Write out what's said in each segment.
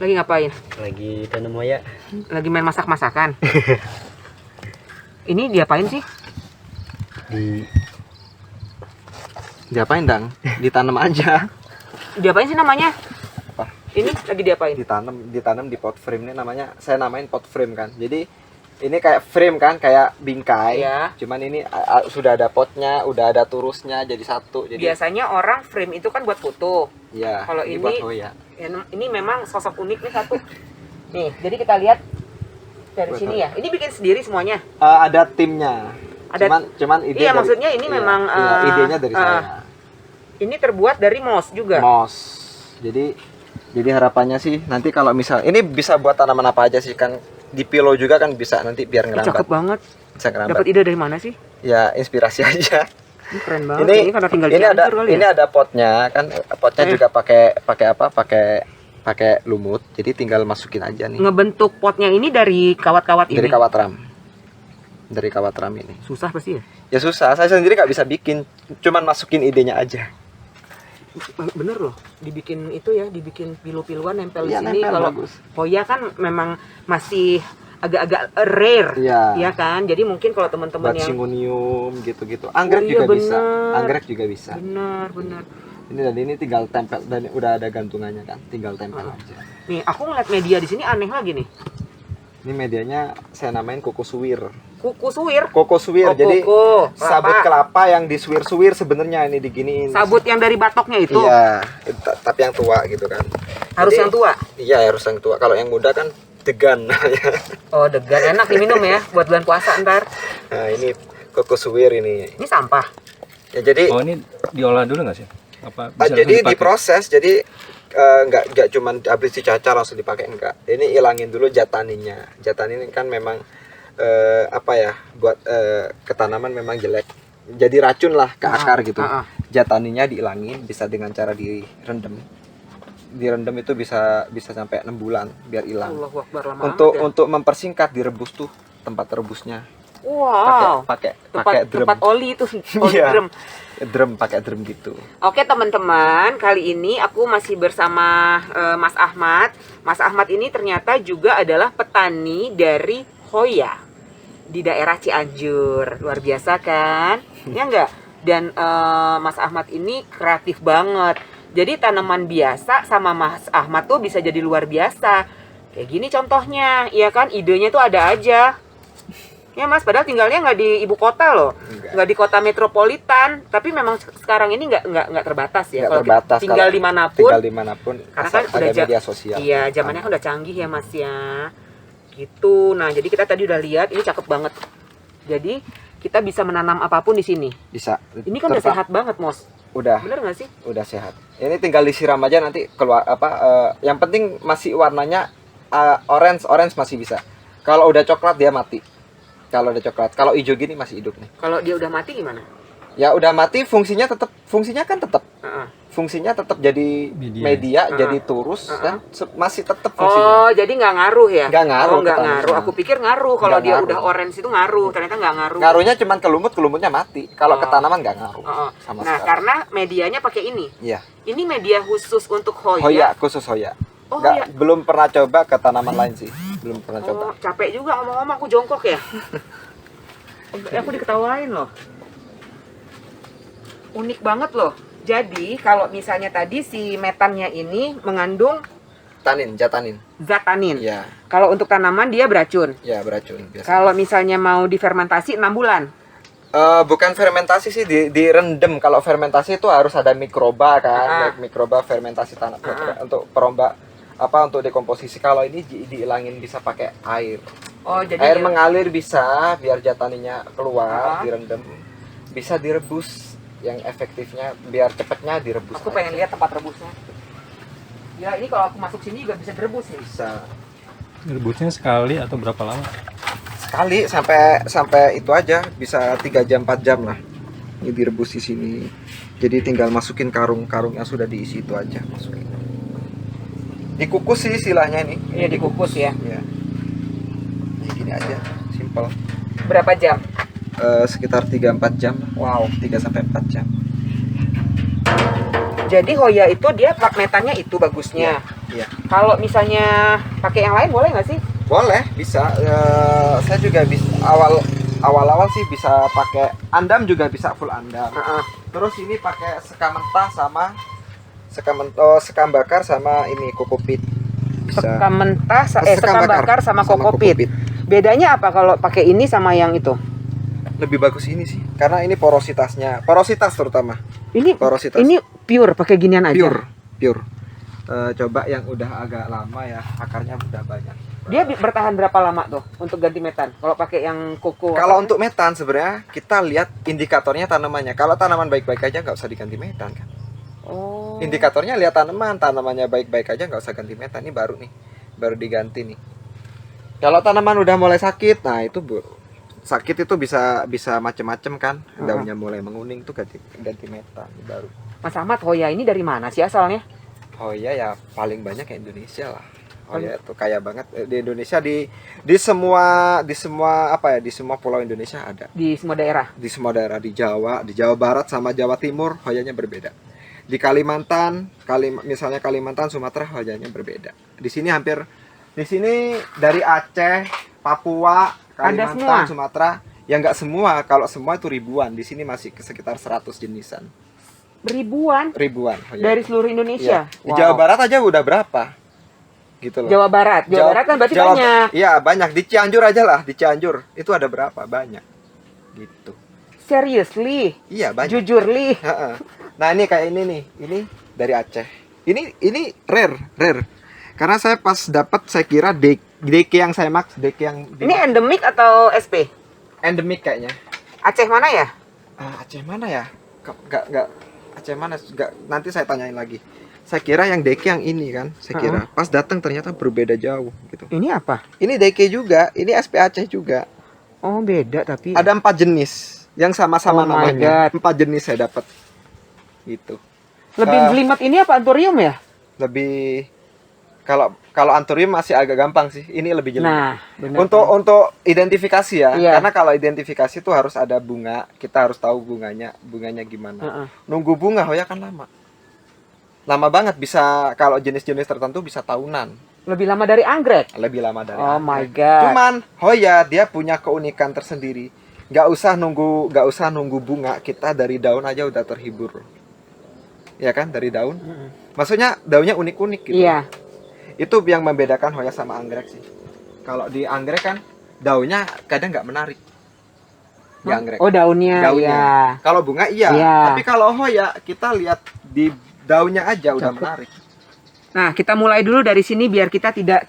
Lagi ngapain? Lagi tanam hoya. Lagi main masak-masakan. Ini diapain sih? Diapain, Dang? Ditanam aja. Diapain sih namanya? Apa? Ini lagi diapain? Ditanam di pot frame. Ini namanya, saya namain pot frame kan. Jadi ini kayak frame kan, kayak bingkai. Iya. Cuman ini sudah ada potnya, udah ada turusnya jadi satu. Jadi Biasanya orang frame itu kan buat foto. ya, Kalau ini buat hoya. ini memang sosok unik nih satu. Nih, jadi kita lihat dari Buat sini hoya. ya. Ini bikin sendiri semuanya. Ada timnya. Ada- Cuman ide Iya, dari- maksudnya ini iya, memang, iya, idenya dari saya. Ini terbuat dari moss juga. Moss. Jadi harapannya sih nanti kalau misal ini bisa buat tanaman apa aja sih kan, di pilo juga kan bisa nanti biar Ini ngerambat. cakep banget. Bisa ngerambat. Dapat ide dari mana sih? Ya inspirasi aja. Ini keren banget. Ini karena tinggal ini ada Cianjur kali ya? ini ada potnya kan, potnya juga pakai lumut. Jadi tinggal masukin aja nih. Ngebentuk potnya ini dari kawat-kawat ini. Dari kawat ram. Dari kawat ram ini. Susah pasti ya? Ya susah, saya sendiri nggak bisa bikin, cuman masukin idenya aja. Bener loh, dibikin itu ya, dibikin pilu-piluan nempel di Iya, sini. nempel, Kalau bagus. hoya kan memang masih agak-agak rare, Iya. ya kan. Jadi mungkin kalau teman-teman Buat yang singonium gitu-gitu. Anggrek iya, juga bisa. bener. Anggrek juga bisa. benar. Ini dan ini tinggal tempel dan udah ada gantungannya kan, tinggal tempel aja. Nih, aku ngeliat media di sini aneh lagi nih. Ini medianya saya namain koko suwir. Kuku suwir. Koko suwir. Oh, Jadi koko, sabut kelapa. kelapa yang disuwir-suwir sebenarnya ini diginiin. Sabut yang dari batoknya itu. Iya, tapi yang tua gitu kan. Harus Jadi- yang tua. Iya, harus yang tua. Kalau yang muda kan degan. Oh, degan enak diminum ya buat bulan puasa ntar. Nah, ini koko suwir ini. Ini sampah. Ya jadi Oh, ini diolah dulu nggak sih? Apa bisa jadi langsung dipakai? diproses. Jadi nggak cuman habis dicacar langsung dipakai, enggak. Ini ilangin dulu jataninnya. Jatanin kan memang apa ya, buat ketanaman memang jelek. Jadi racun lah ke akar gitu. Jataninnya diilangin bisa dengan cara direndam. Direndam itu bisa sampai 6 bulan biar hilang. Allahu Akbar, lama Untuk amat ya. untuk mempersingkat direbus tuh tempat rebusnya. Wow. Pakai Tempat drum. tempat oli itu, oli Iya. drum. Pakai drum gitu. Oke teman-teman, kali ini aku masih bersama Mas Ahmad. Mas Ahmad ini ternyata juga adalah petani dari hoya di daerah Cianjur. Luar biasa kan? Ya enggak? Dan Mas Ahmad ini kreatif banget. Jadi tanaman biasa sama Mas Ahmad tuh bisa jadi luar biasa. Kayak gini contohnya, ya kan? Idenya tuh ada aja. Ya Mas, padahal tinggalnya nggak di ibu kota loh, nggak di kota metropolitan. Tapi memang sekarang ini nggak terbatas ya. Nggak Kalau terbatas, tinggal kalau dimanapun. Tinggal dimanapun, Karena asal kan udah ada media sosial. Iya, zamannya kan udah canggih ya Mas ya. Gitu. Nah, jadi kita tadi udah lihat, ini cakep banget. Jadi kita bisa menanam apapun di sini. Bisa. Ini kan udah sehat banget, Mos. Udah, Bener nggak sih? udah sehat. Ini tinggal disiram aja nanti keluar yang penting masih warnanya orange masih bisa. Kalau udah coklat dia mati. Kalau udah coklat, kalau hijau gini masih hidup nih. Kalau dia udah mati gimana? Ya udah mati, fungsinya kan tetap. Heeh. Fungsinya tetap jadi media, jadi turus kan, masih tetap fungsinya. Oh, jadi nggak ngaruh ya? Nggak ngaruh Oh, nggak ke ngaruh. tanaman. Aku pikir ngaruh. Kalau Nggak dia ngaruh. udah orange itu ngaruh. Ternyata nggak ngaruh. Ngaruhnya cuman ke lumutnya mati. Kalau ke Oh. tanaman nggak ngaruh Oh, oh. sama Nah, sekali. karena medianya pakai ini. Iya. Ini media khusus untuk hoya. Hoya, khusus hoya. Oh, Nggak, hoya. belum pernah coba ke tanaman lain sih. Belum pernah Oh, coba. capek juga ngomong-ngomong aku jongkok ya. Aku diketawain loh. Unik banget loh. Jadi kalau misalnya tadi si metannya ini mengandung Jatanin. zat tanin. Iya, Kalau untuk tanaman dia beracun. ya beracun biasa. Kalau misalnya mau difermentasi 6 bulan. Bukan fermentasi sih, direndam. Kalau fermentasi itu harus ada mikroba kan, mikroba fermentasi tanah untuk peromba untuk dekomposisi. Kalau ini dihilangin bisa pakai air. Oh, jadi Air mengalir bisa biar jataninya keluar, direndam. Bisa direbus, yang efektifnya biar cepatnya direbus. aku pengen lihat tempat rebusnya. Ya, ini kalau aku masuk sini juga bisa direbus nih. Bisa Rebusnya sekali atau berapa lama? sekali sampai itu aja, bisa 3 jam 4 jam lah. Ini direbus di sini. Jadi tinggal masukin karung yang sudah diisi itu aja, masukin. Dikukus sih istilahnya ini. Iya, dikukus ya. Iya. Ini gini aja, simple. Berapa jam? Sekitar 3-4 jam. Wow, 3-4 jam. Jadi hoya itu dia metannya itu bagusnya. Iya. Kalau misalnya pakai yang lain boleh nggak sih? Boleh, bisa. Saya juga bisa awal-awal sih bisa pakai andam, juga bisa full andam. Heeh. Terus ini pakai sekam mentah sama sekam bakar sama ini kokopit. Bisa. Sekam mentah, sekam bakar sama kokopit. Bedanya apa kalau pakai ini sama yang itu? Lebih bagus ini sih, karena ini porositas terutama. Ini Porositas. ini pure pakai ginian aja. Pure. Coba yang udah agak lama ya, akarnya udah banyak. Dia bertahan berapa lama tuh untuk ganti metan? Kalau pakai yang koko. Kalau untuk metan sebenarnya kita lihat indikatornya tanamannya. Kalau tanaman baik-baik aja nggak usah diganti metan kan. Oh. Indikatornya lihat tanamannya baik-baik aja nggak usah ganti metan. Ini baru diganti nih. Kalau tanaman udah mulai sakit, nah itu sakit itu bisa macem-macem kan. Daunnya mulai menguning tuh ganti metan baru. Mas Ahmad, Hoya ini dari mana sih asalnya? Oh iya ya, paling banyak ya Indonesia lah. Oh ya, itu kaya banget di Indonesia, di semua apa ya, di semua pulau Indonesia ada. Di semua daerah. Di semua daerah, di Jawa Barat sama Jawa Timur hoyanya berbeda. Di Kalimantan, misalnya Kalimantan, Sumatera hoyanya berbeda. Di sini dari Aceh, Papua, Kalimantan, Sumatera, ya nggak semua. Kalau semua itu ribuan. Di sini masih sekitar 100 jenisan. Ribuan Hoya. dari seluruh Indonesia. Iya. Di Jawa Barat aja udah berapa? Gitu loh. Jawa Barat kan berarti banyak. Iya, banyak. Di Cianjur aja lah, di Cianjur itu ada berapa? Banyak. Gitu. Seriously? Iya, banyak. Jujur li. Nah, ini kayak ini nih. Ini dari Aceh. Ini rare. Karena saya pas dapat, saya kira DK yang saya maksud, DK yang ini endemik atau SP? Endemik kayaknya. Aceh mana ya? Aceh mana ya? Enggak Aceh mana? Nanti saya tanyain lagi. Saya kira yang DK yang ini kan, saya kira. Pas datang ternyata berbeda jauh gitu. Ini apa? Ini DK juga, ini SP Aceh juga. Oh, beda tapi. Ada 4 jenis yang sama-sama namanya. 4 jenis saya dapat. Gitu. Lebih jelimet ini apa anthurium ya? Lebih kalau anthurium masih agak gampang sih. Ini lebih jelimet. Nah, benar. Untuk identifikasi ya. Iya. Karena kalau identifikasi itu harus ada bunga, kita harus tahu bunganya gimana. Nunggu bunga Hoya kan lama banget, bisa kalau jenis-jenis tertentu bisa tahunan. Lebih lama dari anggrek. Lebih lama dari Oh anggrek. my god. Cuman Hoya dia punya keunikan tersendiri. Nggak usah nunggu bunga, kita dari daun aja udah terhibur. Ya kan, dari daun. Maksudnya daunnya unik-unik gitu. Iya. Itu yang membedakan Hoya sama anggrek sih. Kalau di anggrek kan daunnya kadang nggak menarik. Di anggrek. Oh, daunnya. Iya. Kalau bunga iya. Tapi kalau Hoya kita lihat di daunnya aja udah menarik. Nah, kita mulai dulu dari sini biar kita tidak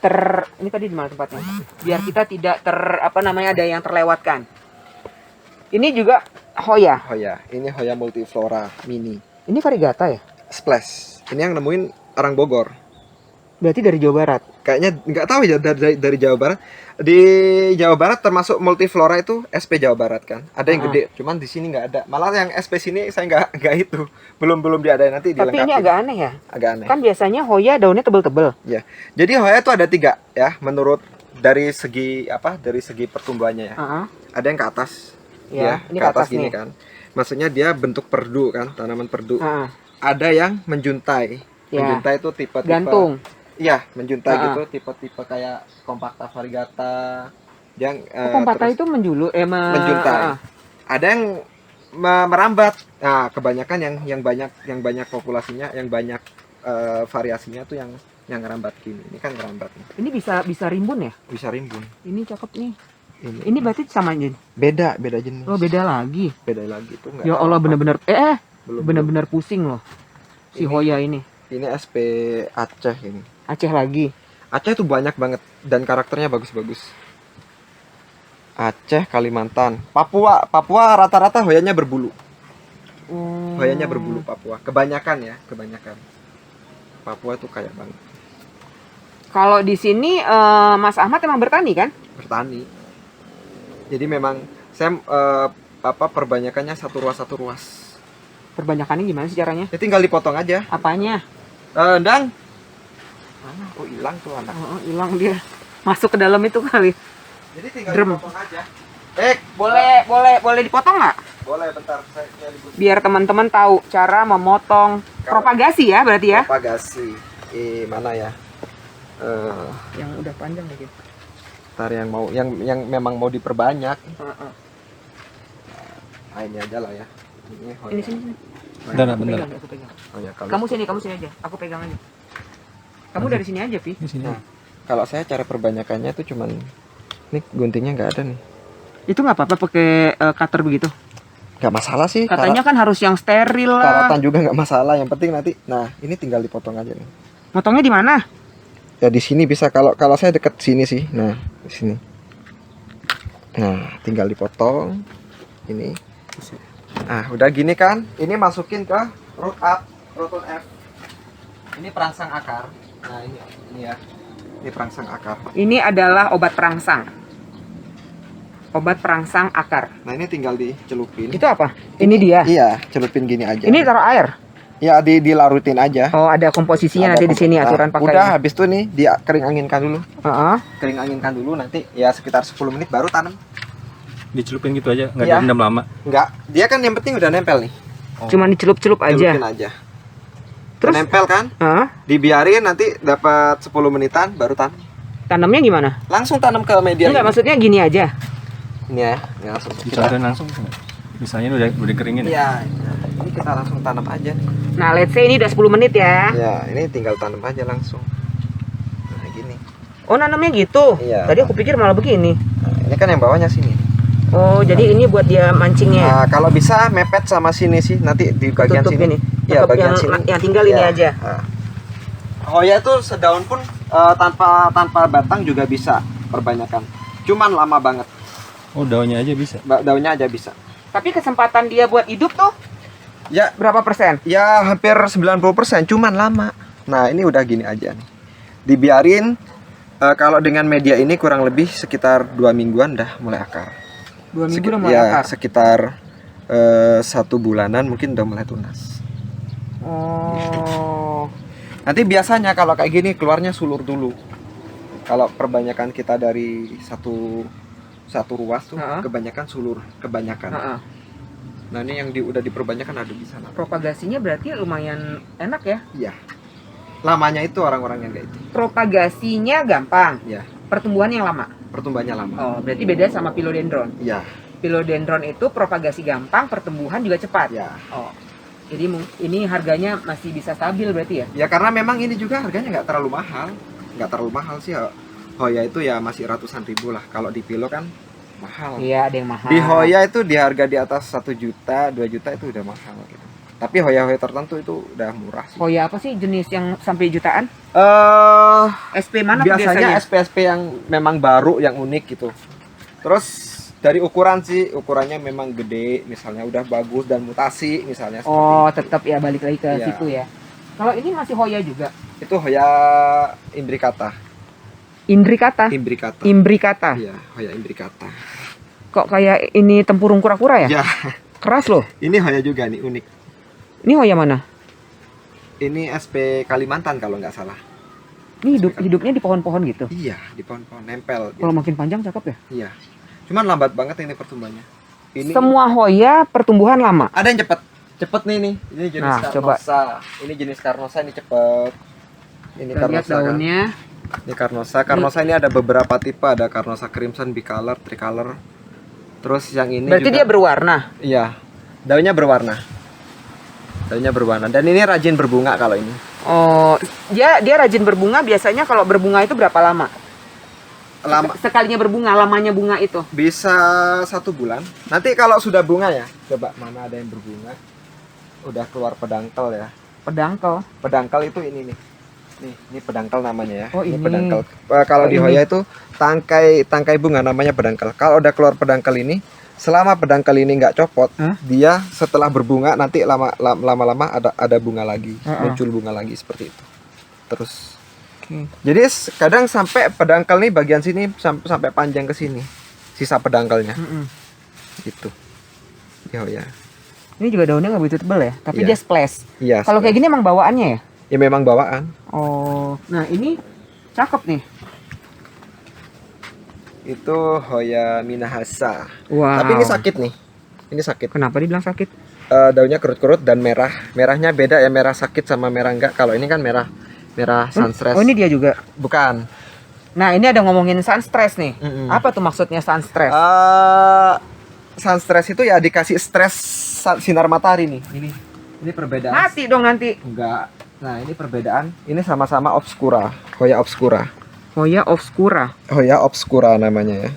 ini tadi di mana tempatnya? Biar kita tidak ada yang terlewatkan. Ini juga Hoya. Ini Hoya multiflora mini. Ini variegata ya? Splash. Ini yang nemuin orang Bogor. Berarti dari Jawa Barat. Kayaknya nggak tahu ya, dari Jawa Barat. Di Jawa Barat termasuk multiflora itu SP Jawa Barat kan. Ada yang gede, cuman di sini nggak ada. Malah yang SP sini saya nggak itu. Belum diadain, nanti dilengkapi. Tapi ini agak aneh ya? Agak aneh. Kan biasanya Hoya daunnya tebel-tebel. Ya. Jadi Hoya itu ada 3 ya, menurut dari segi pertumbuhannya ya. Ada yang ke atas. Ya, ini ke atas nih. gini kan. Maksudnya dia bentuk perdu kan, tanaman perdu. Ada yang menjuntai. Menjuntai itu tipe-tipe gantung. Iya, menjuntai gitu, tipe-tipe kayak compacta variegata. Yang compacta itu menjuntai. Ada yang merambat. Nah, kebanyakan yang banyak populasinya, yang banyak variasinya tuh yang ngerambat gini. Ini kan ngerambat nih. Ini bisa rimbun ya? Bisa rimbun. Ini cakep nih. Ini berarti sama jenis. Beda jenis. Oh, beda lagi. Beda lagi tuh enggak. Ya Allah, bener-bener pusing loh. Si Hoya ini. Ini SP Aceh ini. Aceh lagi. Aceh tuh banyak banget dan karakternya bagus-bagus. Aceh, Kalimantan, Papua rata-rata Hoyanya berbulu. Hoyanya berbulu Papua. Kebanyakan. Papua tuh kaya banget. Kalau di sini Mas Ahmad emang bertani kan? Bertani. Jadi memang saya perbanyakannya satu ruas. Perbanyakannya gimana sih caranya? Ya tinggal dipotong aja. Apanya? Mana? Oh, hilang tuh anak. Oh, hilang dia. Masuk ke dalam itu kali. Jadi tinggal dipotong aja. Boleh dipotong nggak? Boleh, bentar saya Biar teman-teman tahu cara memotong propagasi ya berarti ya? Propagasi. Mana ya? Yang udah panjang lagi. Ntar yang memang mau diperbanyak. Nah, ini aja lah ya. Ini Hoya. Ini sini. Bentar, Aku bentar. pegang, aku pegang. Oh ya, kalau Kamu sini aja. Aku pegang aja. Kamu dari sini aja, Pi. Di sini. Nah, kalau saya cara perbanyakannya itu cuman ini guntingnya nggak ada nih. Itu nggak apa-apa pakai cutter begitu. Nggak masalah sih. Katanya kan harus yang steril lah. Karatan juga nggak masalah. Yang penting nanti, nah ini tinggal dipotong aja nih. Motongnya di mana? Ya di sini bisa, kalau saya deket sini sih. Nah di sini. Nah tinggal dipotong ini. Nah udah gini kan. Ini masukin ke root up, root F. Ini perangsang akar. Nah ini ya. Ini perangsang akar. Ini adalah obat perangsang. Obat perangsang akar. Nah ini tinggal dicelupin. Itu apa? Ini dia. Iya, celupin gini aja. Ini taruh air. Ya dilarutin aja. Oh, ada komposisinya Ada nanti di sini kompos- aturan Nah, pakai. udah habis tuh nih dia kering anginkan dulu. Heeh. Kering anginkan dulu, nanti ya sekitar 10 menit baru tanam. Dicelupin gitu aja, nggak Iya. direndam lama. Enggak, dia kan yang penting udah nempel nih. Cuma dicelup-celup aja. Celupin aja. Terus? Nempel kan? Heeh. Dibiarin nanti dapat 10 menitan baru tanam. Tanamnya gimana? Langsung tanam ke media. Enggak, maksudnya gini aja. Ini ya, ini langsung kita. Dicontohin langsung bisa nggak? Misalnya udah keringin ya. Iya, ini kita langsung tanam aja nih. Nah, let's say ini udah 10 menit ya. Ya, ini tinggal tanam aja langsung. Nah, gini. Oh, nanamnya gitu. Iya. Tadi aku pikir malah begini. Nah, ini kan yang bawahnya sini. Oh, jadi ini buat dia mancingnya. Nah, kalau bisa mepet sama sini sih, nanti di bagian Tutup sini. ini. Iya, Tetap bagian yang, sini. yang tinggal ini Iya. aja. Nah. Hoya itu sedaun pun tanpa batang juga bisa perbanyakan. Cuman lama banget. Oh, daunnya aja bisa. Daunnya aja bisa. Tapi kesempatan dia buat hidup tuh Ya, berapa persen? ya hampir 90%, cuman lama. Nah, ini udah gini aja nih. Dibiarin kalau dengan media ini kurang lebih sekitar 2 mingguan dah mulai akar. 2 minggu udah mulai Ya, akar. sekitar 1 bulanan mungkin udah mulai tunas. Oh. Nanti biasanya kalau kayak gini keluarnya sulur dulu. Kalau perbanyakan kita dari satu ruas tuh Ha-ha. kebanyakan sulur, kebanyakan. Heeh. Nah, ini yang udah diperbanyakan ada di sana. Propagasinya berarti lumayan enak ya. Iya. Lamanya itu orang-orang yang kayak itu. Propagasinya gampang. Ya, Pertumbuhan yang lama. pertumbuhannya lama. Oh, berarti beda sama philodendron. Iya, Philodendron itu propagasi gampang, pertumbuhan juga cepat. ya. Oh. Jadi ini harganya masih bisa stabil berarti ya? Ya karena memang ini juga harganya nggak terlalu mahal. Nggak terlalu mahal sih. Hoya itu ya masih ratusan ribu lah. Kalau di Pilo kan mahal. Iya, ada yang mahal. Di Hoya itu di harga di atas 1 juta, 2 juta itu udah mahal gitu. Tapi Hoya-Hoya tertentu itu udah murah sih. Hoya apa sih jenis yang sampai jutaan? SP mana Biasanya biasanya? SP-SP yang memang baru, yang unik gitu. Terus dari ukuran sih, ukurannya memang gede, misalnya udah bagus dan mutasi misalnya. Oh, seperti itu. tetap ya balik lagi ke Iya. situ ya. Kalau ini masih Hoya juga. Itu Hoya imbricata. Imbricata. Imbricata. Imbricata. Iya, Hoya imbricata. Kok kayak ini tempurung kura-kura ya? Ya, Keras loh. ini Hoya juga nih unik. Ini Hoya mana? Ini SP Kalimantan kalau nggak salah. Ini hidupnya di pohon-pohon gitu. Iya, di pohon-pohon nempel. Kalau makin panjang cakep ya. Iya. Cuman lambat banget ini pertumbuhannya. Ini Semua Hoya pertumbuhan lama. ada yang cepet. Cepet nih. Ini jenis Nah, coba. Carnosa. Ini jenis Carnosa ini cepet. Ini Kita lihat Carnosa kan. daunnya. Ini Carnosa. Carnosa ini ada beberapa tipe, ada Carnosa Crimson, Bicolor, Tricolor. Terus yang ini Berarti juga dia berwarna. iya. Daunnya berwarna. Daunnya berwarna dan ini rajin berbunga kalau ini. Oh, dia rajin berbunga. Biasanya kalau berbunga itu berapa lama? Lama Sekalinya berbunga, lamanya bunga itu. bisa 1 bulan. Nanti kalau sudah bunga ya, coba mana ada yang berbunga. Udah keluar pedangkel ya. Pedangkel. Pedangkel itu ini nih. Nih, ini pedangkel namanya ya. Oh, ini ini. pedangkel. Kalau Oh, di ini. Hoya itu tangkai bunga namanya pedangkel. Kalau udah keluar pedangkel ini, selama pedangkel ini nggak copot, Hah? dia setelah berbunga nanti lama-lama ada bunga lagi, Uh-uh. muncul bunga lagi seperti itu. Terus Oke. jadi kadang sampai pedangkel nih bagian sini sampai panjang ke sini. Sisa pedangkelnya Mm-mm. gitu. Di Hoya. Ini juga daunnya nggak begitu tebal ya, tapi Iya. dia splash. Iya. Kalau kayak gini emang bawaannya ya? ya memang bawaan. Oh, nah ini cakep nih. Itu Hoya Minahasa. Wow. Tapi ini sakit nih. Ini sakit. Kenapa dibilang sakit? Daunnya kerut-kerut dan merah. Merahnya beda ya, merah sakit sama merah enggak. Kalau ini kan merah Merah sunstress. Oh, ini dia juga. Bukan. Nah, ini ada ngomongin sunstress nih. Mm-mm. Apa tuh maksudnya sunstress? Sunstress itu ya dikasih stres sinar matahari nih. Ini perbedaan. Mati dong nanti. Enggak. Nah, ini perbedaan. Ini sama-sama obscura, Hoya obscura. Hoya obscura. Hoya obscura namanya ya.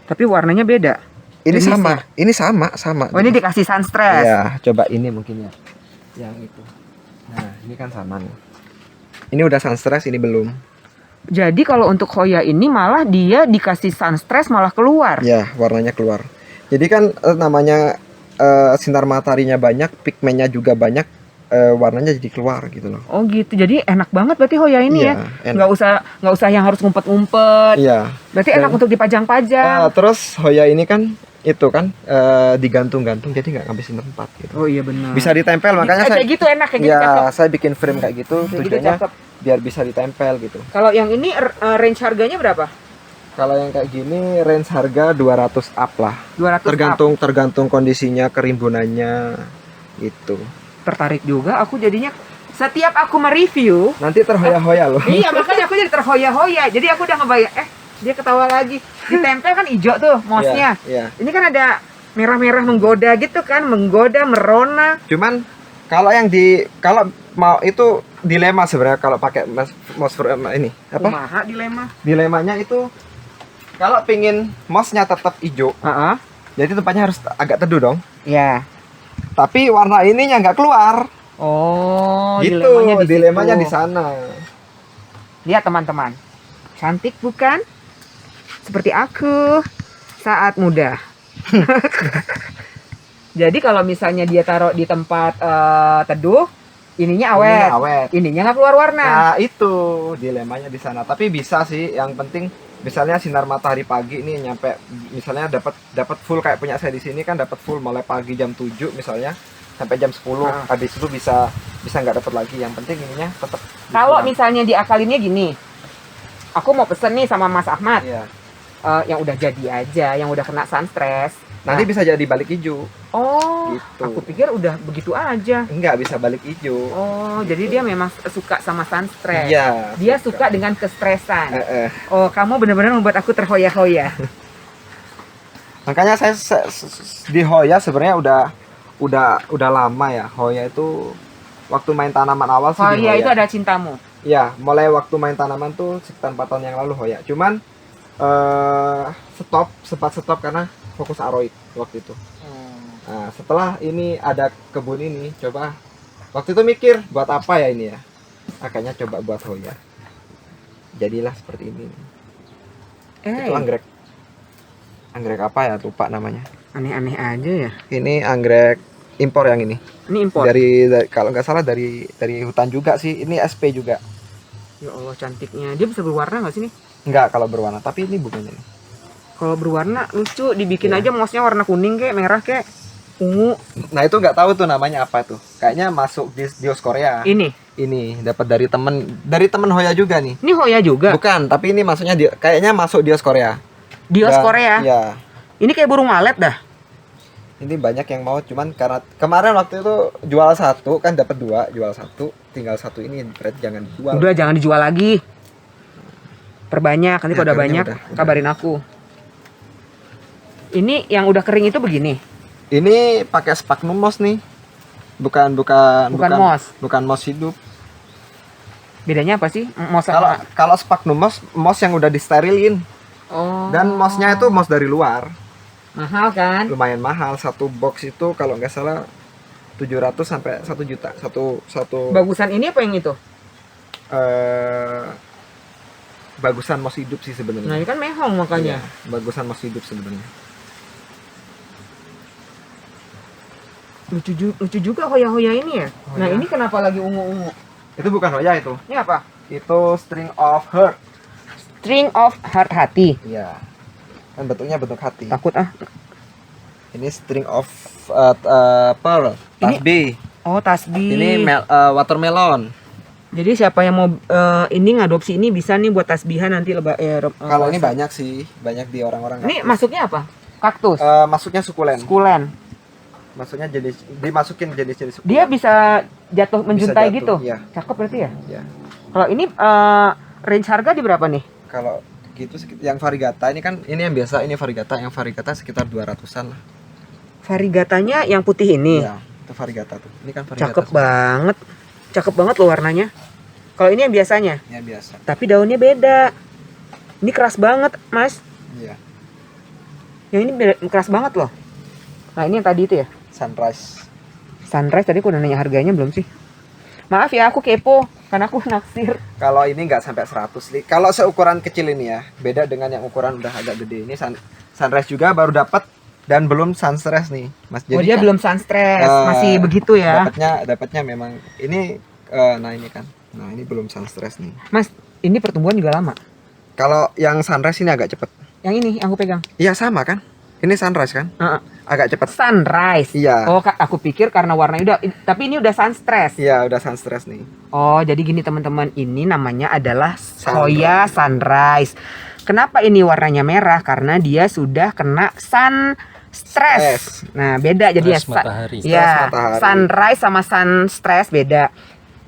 Tapi warnanya beda. Ini Jenisnya. sama. Oh, ini dikasih sunstress. Ya, coba ini mungkin ya. Yang itu. Nah, ini kan sama nih. Ini udah sunstress, ini belum. Jadi kalau untuk Hoya ini malah dia dikasih sunstress malah keluar. Ya, warnanya keluar. Jadi kan namanya sinar mataharinya banyak, pigmennya juga banyak, warnanya jadi keluar gitu loh. Oh gitu. Jadi enak banget berarti Hoya ini Iya, ya. enak. Nggak usah yang harus ngumpet-ngumpet. Iya. Berarti enak untuk dipajang-pajang. Terus Hoya ini kan itu kan digantung-gantung jadi nggak ngabisin tempat gitu. Oh iya benar. Bisa ditempel makanya saya kayak gitu enak kayak gitu ya cakep. saya bikin frame kayak gitu Kayak gitu tujuannya cakep. biar bisa ditempel gitu. Kalau yang ini range harganya berapa? Kalau yang kayak gini range harga 200 up lah. 200 up. Tergantung kondisinya, kerimbunannya gitu. Tertarik juga aku jadinya setiap aku mereview. Nanti terhoya-hoya loh. Iya, makanya aku jadi terhoya-hoya. Jadi aku udah ngebayang dia ketawa lagi. Ditempel kan hijau tuh mouse-nya. Iya. Ini kan ada merah-merah menggoda gitu kan, menggoda, merona. Cuman kalau kalau mau itu dilema sebenarnya kalau pakai mouse ini apa? Kumaha dilema. Dilemanya itu kalau pingin mouse-nya tetap hijau, Heeh. jadi tempatnya harus agak teduh dong. Ya. Tapi warna ininya nggak keluar. Oh, Gitu, dilemanya di sana. Lihat teman-teman. Cantik bukan? Seperti aku saat muda. Jadi kalau misalnya dia taruh di tempat teduh, ininya awet. awet. Ininya nggak keluar warna. Nah, itu dilemanya di sana. Tapi bisa sih, yang penting misalnya sinar matahari pagi ini nyampe misalnya dapat full kayak punya saya di sini kan dapat full mulai pagi jam 7 misalnya sampai jam 10. Habis itu bisa nggak dapat lagi. Yang penting ininya tetap. Kalau misalnya diakalinnya gini. Aku mau pesen nih sama Mas Ahmad. Iya. Yang udah jadi aja, yang udah kena sunstress. Nanti bisa jadi balik hijau. Oh, Gitu. aku pikir udah begitu aja. Enggak bisa balik hijau. Oh, jadi dia memang suka sama sunstress. Iya. Dia suka dengan kestresan. Eh. Oh, kamu benar-benar membuat aku terhoya-hoya. Makanya saya di Hoya sebenarnya udah lama ya. Hoya itu waktu main tanaman awal sih di Hoya Hoya. itu ada cintamu. Ya, mulai waktu main tanaman tuh sekitar 4 tahun yang lalu Hoya. Cuman sempat stop karena fokus aroid waktu itu. Nah, setelah ini ada kebun ini, coba waktu itu mikir buat apa ya ini ya. Akhirnya coba buat Hoya. Jadilah seperti ini. Itu anggrek. Anggrek apa ya? Lupa namanya. Aneh-aneh aja ya. Ini anggrek impor yang ini. Ini impor. Dari kalau nggak salah dari hutan juga sih. Ini SP juga. Ya Allah, cantiknya. Dia bisa berwarna nggak sih nih? Enggak kalau berwarna, tapi ini bukannya nih. Kalau berwarna lucu, dibikin Iya. aja mouse-nya warna kuning kayak merah kayak ungu. Nah itu nggak tahu tuh namanya apa tuh. Kayaknya masuk di Dioskorea. Ini dapat dari temen Hoya juga nih. Ini Hoya juga. Bukan, tapi ini maksudnya kayaknya masuk Dioskorea. Dioskorea. Ya. Ini kayak burung walet dah. Ini banyak yang mau, cuman karena kemarin waktu itu jual satu kan dapat 2, jual satu, tinggal satu ini Fred jangan dijual. Udah jangan dijual lagi. Perbanyak, nanti Ya, kalau udah kayaknya banyak udah. kabarin aku. Ini yang udah kering itu begini. Ini pakai sphagnum moss nih. Bukan moss. Bukan moss hidup. Bedanya apa sih? Mouse Kalau sphagnum moss yang udah disterilin. Oh. Dan mossnya itu moss dari luar. Mahal kan? Lumayan mahal, satu box itu kalau nggak salah 700 sampai 1 juta satu Bagusan ini apa yang itu? bagusan moss hidup sih Nah, sebenarnya. ini kan mehong makanya. Iya, bagusan moss hidup sebenarnya. Lucu juga Hoya-Hoya ini ya. Hoya. Nah, ini kenapa lagi ungu-ungu? Itu bukan Hoya itu. Ini apa? Itu string of heart. String of heart hati. Iya. Kan bentuknya bentuk hati. Takut ah. Ini string of pearl. Ini- Tasbih. Oh, tasbih. Ini watermelon. Jadi siapa yang mau ini ngadopsi ini bisa nih buat tasbihan nanti Kalau ini banyak sih, banyak di orang-orang. Ini ngapus. masuknya apa? Kaktus. Masuknya sukulen. Skulen. Maksudnya dimasukin jenis-jenis sukulen. Dia bisa jatuh menjuntai jatuh, gitu. iya. Cakep berarti ya? Ya. Kalau ini range harga di berapa nih? Kalau gitu yang variegata ini kan ini yang biasa, ini variegata, yang variegata sekitar 200-an lah. Variegatanya yang putih ini. Iya, itu variegata tuh. Ini kan variegata. Cakep banget. Cakep banget loh warnanya. Kalau ini yang biasanya. Ya biasa. Tapi daunnya beda. Ini keras banget, Mas. Iya. Yang ini keras banget loh. Nah, ini yang tadi itu ya. Sunrise. Sunrise tadi aku udah nanya harganya belum sih? Maaf ya, aku kepo karena aku naksir. Kalau ini nggak sampai 100 li. Kalau seukuran kecil ini ya, beda dengan yang ukuran udah agak gede. Ini sunrise juga baru dapat dan belum sunstress nih, Mas. Oh, dia kan, belum sunstress, masih begitu ya. Dapatnya memang ini nah ini kan. Nah, ini belum sunstress nih. Mas, ini pertumbuhan juga lama. Kalau yang sunrise ini agak cepet. Yang ini yang aku pegang. Iya, sama kan? Ini sunrise kan? Agak cepet. Sunrise. Iya. Oh, aku pikir karena warnanya udah, tapi ini udah sunstress. Iya, udah sunstress nih. Oh, jadi gini teman-teman, ini namanya adalah Hoya Sunrise. Kenapa ini warnanya merah? Karena dia sudah kena sunstress. Nah, beda jadi ya. Stress matahari. Ya, Stress matahari. sunrise sama sunstress beda.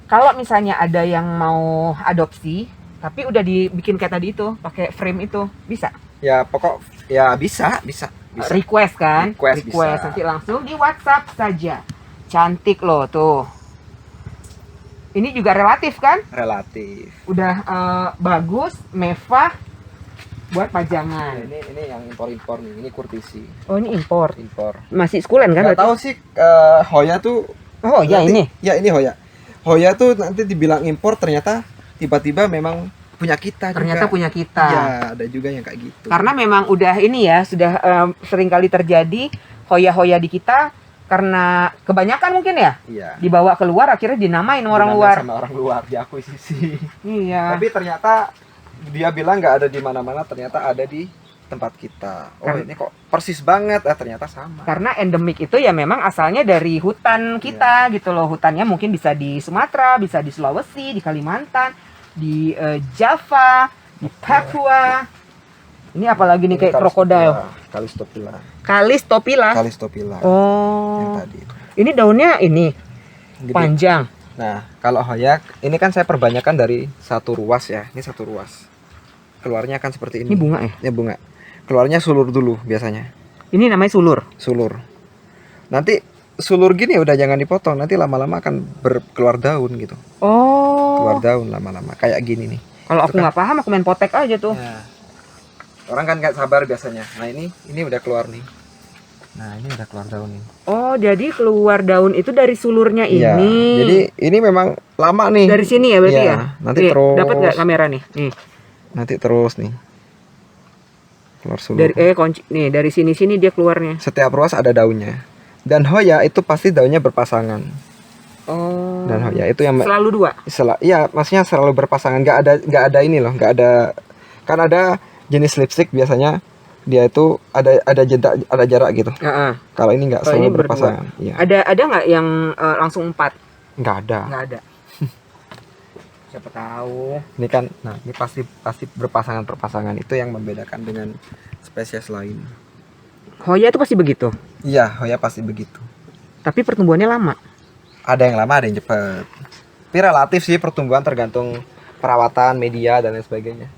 Kalau misalnya ada yang mau adopsi, tapi udah dibikin kayak tadi itu, pakai frame itu, bisa? Ya, pokok ya bisa. Request kan? Request bisa. Nanti langsung di WhatsApp saja. Cantik loh tuh. Ini juga relatif kan? Relatif. Udah bagus, mewah buat pajangan. Nah, ini yang impor nih. Ini kurtisi. Oh, ini impor. Masih sekulen kan? Nggak tahu sih Hoya tuh. Oh ya, nanti, ini. Ya ini Hoya. Hoya tuh nanti dibilang impor, ternyata tiba-tiba memang punya kita. Ternyata juga. punya kita. Ya, ada juga yang kayak gitu. Karena memang udah ini ya, sudah sering kali terjadi Hoya-Hoya di kita karena kebanyakan mungkin ya. Iya. Dibawa keluar akhirnya dinamain orang Dinamain luar. sama orang luar, diakuisisi. Iya. Tapi ternyata dia bilang nggak ada di mana-mana, ternyata ada di tempat kita. Oh, ini kok persis banget. Ternyata sama. Karena endemik itu ya memang asalnya dari hutan kita gitu loh. Hutannya mungkin bisa di Sumatera, bisa di Sulawesi, di Kalimantan, di Java, di Papua. Ini apalagi nih kayak krokodil. Kalistopila. Kalistopila. Yang Oh. tadi itu. Ini daunnya ini Gede. panjang. Nah, kalau Hoya ini kan saya perbanyakan dari satu ruas ya. Ini satu ruas. Keluarnya kan seperti ini. Ini bunga ya? Ini bunga. Keluarnya sulur dulu biasanya. Ini namanya sulur. Sulur. Nanti sulur gini udah jangan dipotong, nanti lama-lama akan berkeluar daun gitu. Oh. Keluar daun lama-lama kayak gini nih. Kalau aku nggak paham, aku main potek aja tuh. Nah, orang kan nggak sabar biasanya. Nah, ini udah keluar nih. Nah, ini udah keluar daun nih. Oh, jadi keluar daun itu dari sulurnya Iya, ini. jadi ini memang lama nih. Dari sini ya berarti Iya, ya. nanti Nih, terus. dapat nggak kamera nih? Nih. Nanti terus nih. Keluar sulur. Dari kunci nih, dari sini dia keluarnya. Setiap ruas ada daunnya. Dan Hoya itu pasti daunnya berpasangan. Oh. Dan Hoya itu yang Selalu dua. iya, maksudnya selalu berpasangan. Nggak ada ini loh, nggak ada. Kan ada jenis lipstick biasanya dia itu ada jarak gitu. Kalau ini nggak Kalau selalu ini berpasangan. Iya. Ada nggak yang langsung 4? Nggak ada. Nggak ada. Siapa tahu. Ini kan, nah ini pasti berpasangan itu yang membedakan dengan spesies lain. Hoya itu pasti begitu. Iya, Hoya pasti begitu. Tapi pertumbuhannya lama. Ada yang lama, ada yang cepet. Tapi relatif sih pertumbuhan tergantung perawatan, media dan lain sebagainya.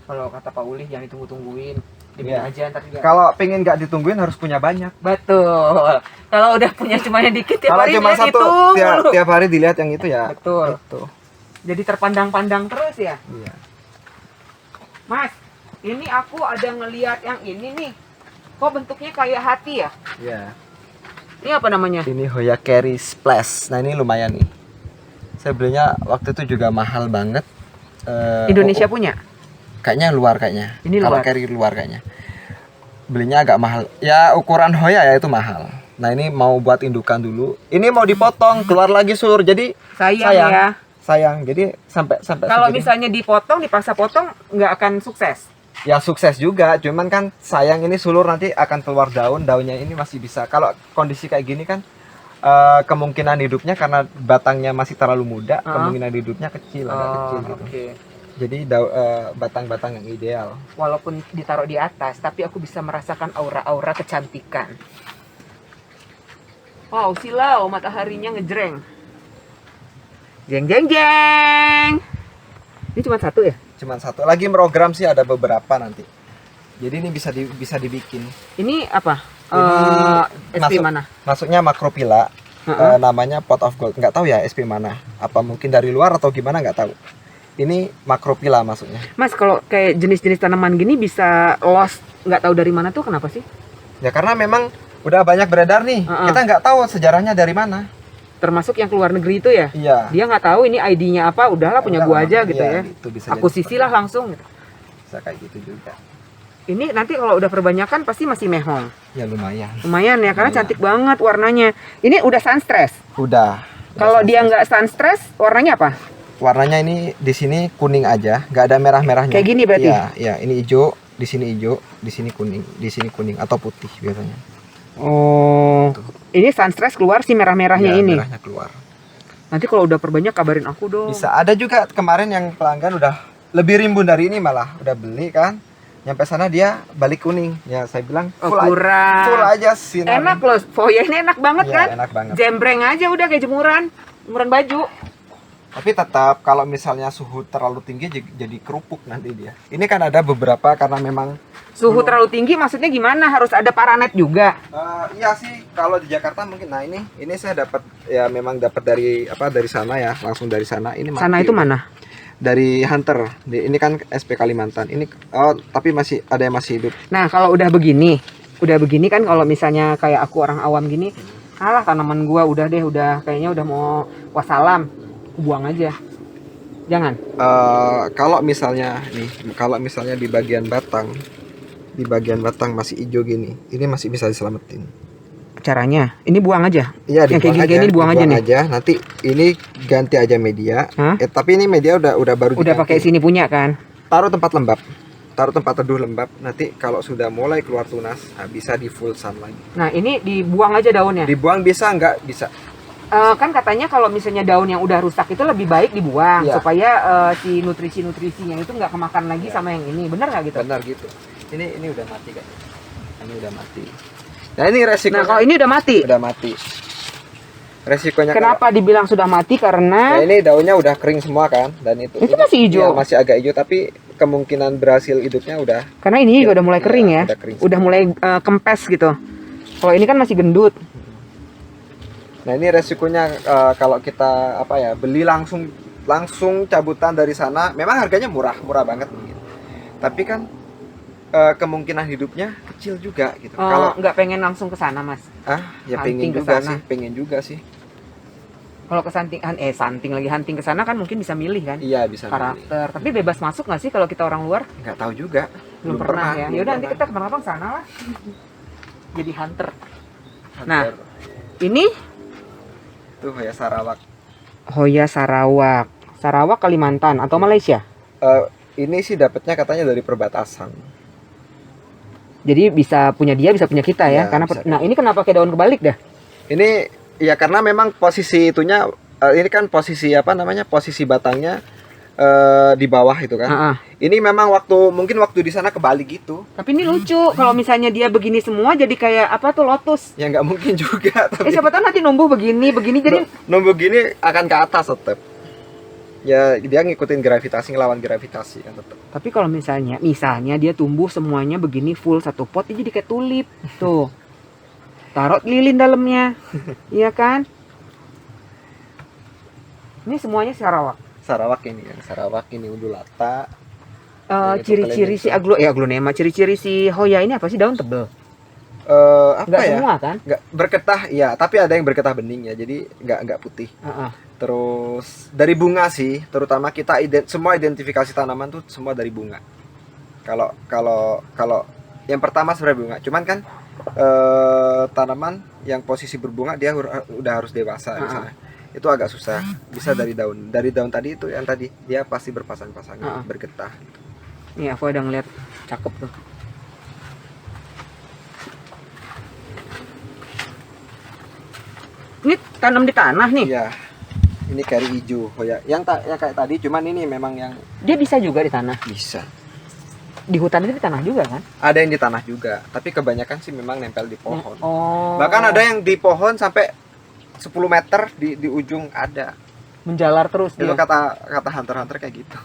Kalau kata Pak Uli jangan ditunggu-tungguin. Iya. Aja ntar juga. Kalau pengen nggak ditungguin harus punya banyak. Betul. Kalau udah punya cuma yang dikit tiap Kalau hari cuma lihat satu itu mulu. tiap hari dilihat yang itu ya. Betul. Itu. Jadi terpandang-pandang terus ya. Iya. Mas, ini aku ada ngelihat yang ini nih. Kok bentuknya kayak hati ya? Iya. Ini apa namanya? Ini Hoya Carry Splash. Nah, ini lumayan nih. Saya belinya waktu itu juga mahal banget. Indonesia punya? Kayaknya luar kayaknya. Ini Kalau luar. Carry luar kayaknya. Belinya agak mahal. Ya ukuran Hoya ya itu mahal. Nah, ini mau buat indukan dulu. Ini mau dipotong, keluar lagi sulur. Jadi Sayang ya. sayang. Jadi sampai Kalau segini. misalnya dipotong, dipaksa potong, nggak akan sukses. Ya sukses juga, cuman kan sayang ini sulur nanti akan keluar daunnya ini masih bisa. Kalau kondisi kayak gini kan kemungkinan hidupnya karena batangnya masih terlalu muda, kemungkinan hidupnya kecil, agak kecil gitu. Oke. Jadi batang-batang yang ideal. Walaupun ditaruh di atas, tapi aku bisa merasakan aura-aura kecantikan. Wow, silau mataharinya ngejreng. Jeng jeng jeng. Ini cuma satu ya? Cuman satu. Lagi program sih ada beberapa nanti. Jadi ini bisa dibikin. Ini apa? Ini SP mana? Masuknya Macrophylla. Heeh. Namanya pot of gold. Nggak tahu ya SP mana. Apa mungkin dari luar atau gimana nggak tahu. Ini Macrophylla masuknya. Mas, kalau kayak jenis-jenis tanaman gini bisa lost, nggak tahu dari mana tuh, kenapa sih? Ya karena memang udah banyak beredar nih. Heeh. Kita nggak tahu sejarahnya dari mana. Termasuk yang keluar negeri itu ya? Iya. Dia nggak tahu ini ID-nya apa, udahlah punya gua aja gitu ya. Gitu, bisa Aku jadi sisilah seperti langsung. Gitu. itu. Bisa kayak gitu juga. Ini nanti kalau udah perbanyakan pasti masih mehong. Ya lumayan. Lumayan ya, karena Iya. cantik banget warnanya. Ini udah sunstress. Udah. Kalau dia nggak sunstress, warnanya apa? Warnanya ini di sini kuning aja, nggak ada merah-merahnya. Kayak gini berarti? Iya, iya. Ini hijau, di sini hijau, di sini kuning, di sini kuning atau putih biasanya. Oh, ini sunstress keluar si merah-merahnya Ya, ini. merahnya keluar. Nanti kalau udah perbanyak kabarin aku dong. Bisa. Ada juga kemarin yang pelanggan udah lebih rimbun dari ini malah, udah beli kan. Nyampe sana dia balik kuning. Ya saya bilang Oh, full kurang. aja sinar. Enak loh, foya ini enak banget Iya, kan? enak banget. Jembreng aja udah kayak jemuran baju. Tapi tetap kalau misalnya suhu terlalu tinggi jadi kerupuk nanti dia. Ini kan ada beberapa karena memang Suhu terlalu tinggi maksudnya gimana? Harus ada paranet juga. iya sih kalau di Jakarta mungkin. Nah ini saya dapat ya memang dapat dari dari sana ya, langsung dari sana. Ini mati Sana itu udah. mana? Dari Hunter. Ini kan SP Kalimantan. Ini tapi masih ada yang masih hidup. Nah, kalau udah begini kan kalau misalnya kayak aku orang awam gini, alah tanaman gua udah deh, udah kayaknya udah mau wassalam, buang aja. Jangan. Kalau misalnya di bagian batang masih hijau gini, ini masih bisa diselamatin. Caranya, ini buang aja. Iya, Yang kayak gini dibuang aja nih. Nanti ini ganti aja media. Hah? Tapi ini media udah baru Udah pakai diganti. sini punya kan? Taruh tempat lembab. Taruh tempat teduh lembab. Nanti kalau sudah mulai keluar tunas, bisa di full sun lagi. Nah, ini dibuang aja daunnya. Dibuang bisa nggak? Bisa. Kan katanya kalau misalnya daun yang udah rusak itu lebih baik dibuang Iya. supaya si nutrisi-nutrisinya itu nggak kemakan lagi Iya. sama yang ini. Bener nggak gitu? Benar gitu. Ini udah mati kan? Ini udah mati. Nah ini resikonya. Nah, kalau ini udah mati. Udah mati. Resikonya Kenapa dibilang sudah mati? Karena Nah ini daunnya udah kering semua kan, dan itu masih hijau. iya, masih agak hijau, tapi kemungkinan berhasil hidupnya udah karena ini juga udah mulai Iya, kering ya. udah kering Udah mulai kempes gitu. Kalau ini kan masih gendut. Nah ini resikonya kalau kita beli langsung cabutan dari sana, memang harganya murah banget mungkin, tapi kan kemungkinan hidupnya kecil juga gitu. Kalau Nggak pengen langsung ke sana, Mas. ya hunting pengen juga sih. Kalau ke hunting ke sana kan mungkin bisa milih kan Iya bisa. Milih. karakter. Tapi bebas masuk nggak sih kalau kita orang luar? Nggak tahu juga. Belum pernah ya. belum Yaudah nanti pernah. kita kapan-kapan sana lah. Jadi hunter. Hampir. Nah. Ini Tuh ya Sarawak. Hoya Sarawak. Sarawak Kalimantan atau Malaysia? Ini sih dapatnya katanya dari perbatasan. Jadi bisa punya dia, bisa punya kita ya. Iya, Karena bisa. nah ini kenapa kayak daun kebalik dah? Ini ya karena memang posisi itunya ini kan posisi posisi batangnya di bawah itu kan. Ah, ah. Ini memang mungkin waktu di sana kebalik gitu. Tapi ini lucu. Kalau misalnya dia begini semua jadi kayak apa tuh lotus. Ya nggak mungkin juga. Tapi Siapa tahu nanti numbuh begini jadi numbuh gini akan ke atas tetap. Ya dia ngikutin gravitasi, ngelawan gravitasi kan tetap. Tapi kalau misalnya dia tumbuh semuanya begini full satu pot, dia jadi kayak tulip. Tuh. Taruh lilin dalamnya. Iya kan? Ini semuanya Sarawak. Sarawak ini undulata. Itu Ciri-ciri si aglonema, ciri-ciri si Hoya ini apa sih? Daun tebel. Apa Enggak ya? semua kan? Nggak berketah, ya. Tapi ada yang berketah bening ya. Jadi nggak putih. Heeh. Terus dari bunga sih, terutama kita semua identifikasi tanaman tuh semua dari bunga. Kalau yang pertama sebenarnya bunga, cuman kan tanaman yang posisi berbunga dia udah harus dewasa misalnya. Itu agak susah. Bisa dari daun. Dari daun tadi itu yang tadi dia pasti berpasang-pasangan, bergetah. Nih aku ada ngeliat cakep tuh. Ini tanam di tanah nih. Iya. Ini kari hijau, Hoya. Yang kayak tadi, cuman ini memang yang Dia bisa juga di tanah. bisa. Di hutan itu di tanah juga kan? Ada yang di tanah juga, tapi kebanyakan sih memang nempel di pohon. Oh. Bahkan ada yang di pohon sampai 10 meter di ujung ada. Menjalar terus Itu dia. kata hunter kayak gitu.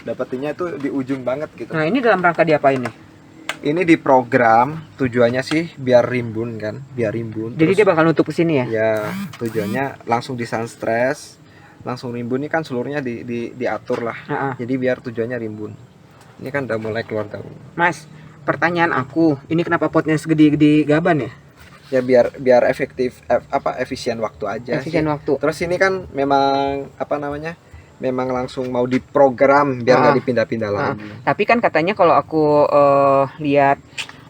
dapetinnya itu di ujung banget gitu. Nah, ini dalam rangka diapain nih? Ini di program tujuannya sih biar rimbun kan, biar rimbun. Jadi Terus, dia bakal nutup ke sini ya? ya tujuannya langsung di sunstress, langsung rimbun. Ini kan seluruhnya diatur lah. Heeh. Jadi biar tujuannya rimbun. Ini kan udah mulai keluar daun. Mas, pertanyaan aku, ini kenapa potnya segede-gede gaban ya? Ya biar efektif efisien waktu aja Efisien sih. waktu. Terus ini kan memang apa namanya? Memang langsung mau diprogram biar nggak dipindah-pindah lagi. Tapi kan katanya kalau aku lihat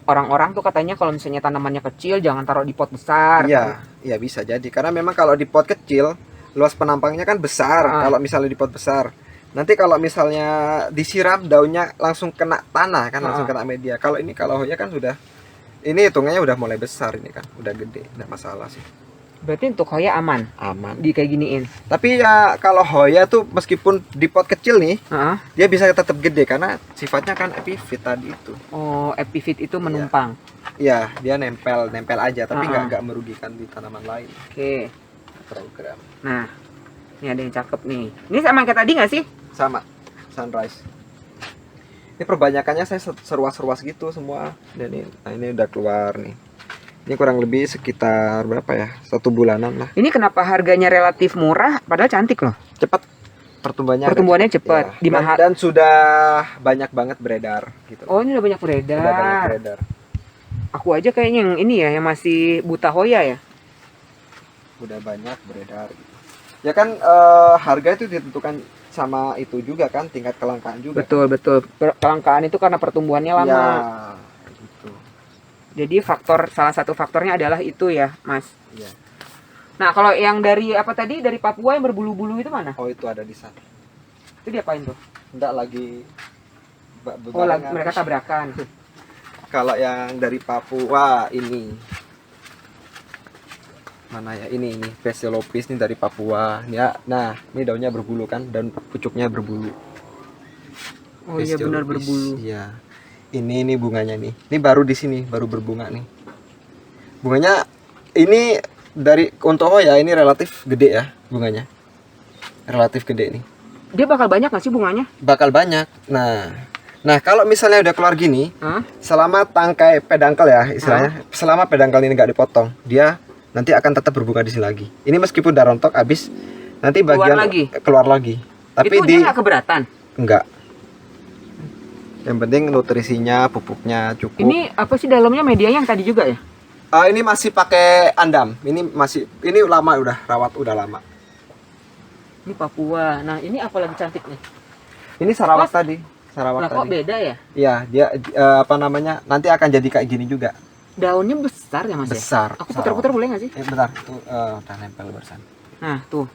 orang-orang tuh katanya kalau misalnya tanamannya kecil jangan taruh di pot besar. Iya, iya bisa jadi. Karena memang kalau di pot kecil, luas penampangnya kan besar. Kalau misalnya di pot besar, nanti kalau misalnya disiram daunnya langsung kena tanah kan, langsung kena media. Kalau ini kalau Hoya kan sudah, ini hitungannya udah mulai besar ini kan, udah gede, nggak masalah sih. Berarti untuk Hoya aman Aman. di kayak giniin. Tapi ya kalau Hoya tuh meskipun di pot kecil nih, Heeh. dia bisa tetap gede karena sifatnya kan epifit tadi itu. Oh, epifit itu menumpang. Ya, dia nempel aja, tapi Ah. nggak merugikan di tanaman lain. Oke. Program Nah, ini ada yang cakep nih. Ini sama kayak tadi nggak sih? sama sunrise. Ini perbanyakannya saya seruas-seruas gitu semua. Dan ini, nah ini udah keluar nih. Ini kurang lebih sekitar berapa ya? 1 bulanan lah. Ini kenapa harganya relatif murah padahal cantik loh. Cepat pertumbuhannya. Pertumbuhannya agak cepat. ya. Di mahal. Dan sudah banyak banget beredar gitu. Oh, ini udah banyak Udah banyak beredar. beredar. Aku aja kayaknya yang ini ya, yang masih buta Hoya ya. Udah banyak beredar gitu. Ya kan harga itu ditentukan sama itu juga kan, tingkat kelangkaan juga. Betul, betul. Kelangkaan itu karena pertumbuhannya lama. Ya, gitu. Jadi salah satu faktornya adalah itu ya, Mas. Iya. Nah, kalau yang dari apa tadi, dari Papua yang berbulu-bulu itu mana? Oh, itu ada di sana. Itu diapain tuh? Enggak lagi Oh, bebarengan. mereka tabrakan. Kalau yang dari Papua ini mana ya, ini Physiolopis nih dari Papua ya. Nah, ini daunnya berbulu kan, dan pucuknya berbulu. Oh iya, benar berbulu. Iya. Ini bunganya nih. Ini baru di sini, baru berbunga nih. Bunganya ini dari untuk Hoya ini relatif gede ya bunganya. Relatif gede nih. Dia bakal banyak nggak sih bunganya? Bakal banyak. Nah, kalau misalnya udah keluar gini, Hah? selama tangkai pedangkel ya istilahnya, selama pedangkel ini nggak dipotong, dia nanti akan tetap berbunga di sini lagi. Ini meskipun udah rontok habis, nanti bagian keluar lagi. Tapi itu dia nggak keberatan. enggak. Yang penting nutrisinya, pupuknya cukup. Ini apa sih dalamnya medianya yang tadi juga ya? Ini masih pakai andam. Ini lama udah rawat udah lama. Ini Papua. Nah, ini apa lagi cantik nih? Ini Sarawak Mas, tadi. Sarawak Nah, kok tadi. beda ya? Iya, dia apa namanya? Nanti akan jadi kayak gini juga. Daunnya besar ya, Mas ya? Besar. Aku putar-putar boleh nggak sih? Bentar, itu udah nempel barusan. Nah, tuh.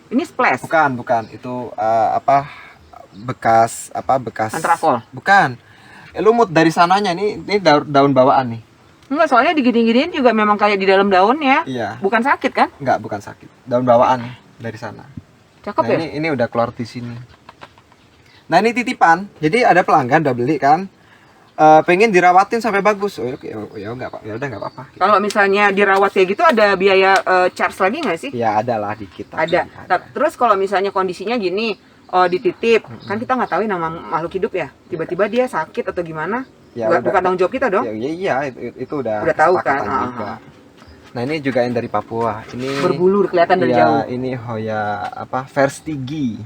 Ini splash. Bukan. Itu bekas Antrakol. Bukan. Lumut dari sananya ini daun bawaan nih. Enggak, soalnya digini-giniin juga memang kayak di dalam daunnya. Iya. Bukan sakit kan? Enggak, bukan sakit. Daun bawaan nih dari sana. Cakep Nah, ya? ini udah keluar di sini. Nah, ini titipan. Jadi ada pelanggan udah beli kan. Pengen dirawatin sampai bagus. Oh, oke. Ya enggak Pak. Ya udah enggak apa-apa. Kalau misalnya dirawat kayak gitu ada biaya charge lagi nggak sih? Ya ada lah dikit. Ada. Terus kalau misalnya kondisinya gini, dititip, kan kita nggak tahu nama makhluk hidup ya. Tiba-tiba dia sakit atau gimana? Ya, Bukan tanggung jawab kita dong. Ya, iya, itu udah Tahu kan? kesepakatan juga. Nah, ini juga yang dari Papua. Ini Berbulu kelihatan dari jauh. ini Hoya Verstigi.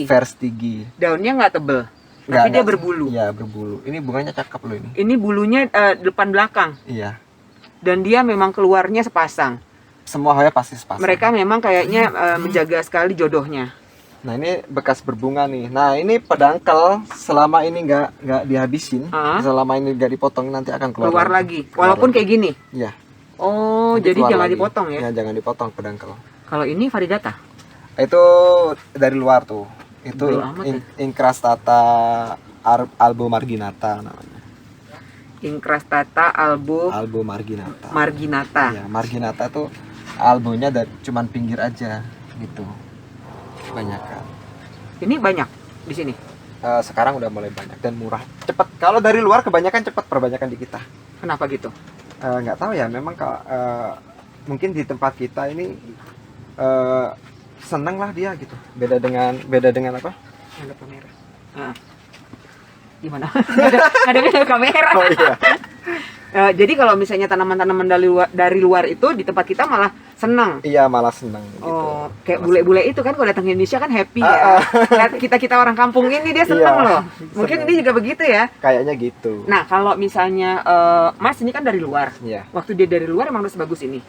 Verstigi. Daunnya nggak tebel, tapi dia berbulu. Iya, berbulu. Ini bunganya cakep loh ini. Ini bulunya depan belakang. Iya. Dan dia memang keluarnya sepasang. Semua Hoya pasti sepasang. Mereka memang kayaknya menjaga sekali jodohnya. Nah, ini bekas berbunga nih. Nah, ini pedangkel selama ini nggak dihabisin, selama ini nggak dipotong nanti akan keluar lagi. Walaupun kayak gini. Iya. Oh, Nanti jadi keluar jangan lagi. dipotong ya? Ya, jangan dipotong pedangkel. Kalau ini variegata. Itu dari luar tuh. Itu Jauh amat ya. Incrastata albo marginata namanya. Incrastata albo Marginata. marginata. Ya, marginata tuh albonya cuman pinggir aja gitu. Kebanyakan. Ini banyak di sini. Sekarang udah mulai banyak dan murah. Cepet. Kalau dari luar kebanyakan cepet, perbanyakan di kita. Kenapa gitu? Nggak tahu ya, memang mungkin di tempat kita ini seneng lah dia gitu. Beda dengan apa? Ada kamera. Nah, gimana? Ngadepin ke kamera. Oh iya. Jadi kalau misalnya tanaman-tanaman dari luar itu di tempat kita malah senang. Iya, malah senang gitu. Oh, kayak Malah bule-bule itu kan kalau datang ke Indonesia kan happy ya. Lihat kita orang kampung ini dia senang Iya, loh. Mungkin senang. ini juga begitu ya. kayaknya gitu. Nah, kalau misalnya Mas ini kan dari luar. Iya. Waktu dia dari luar emang udah sebagus ini.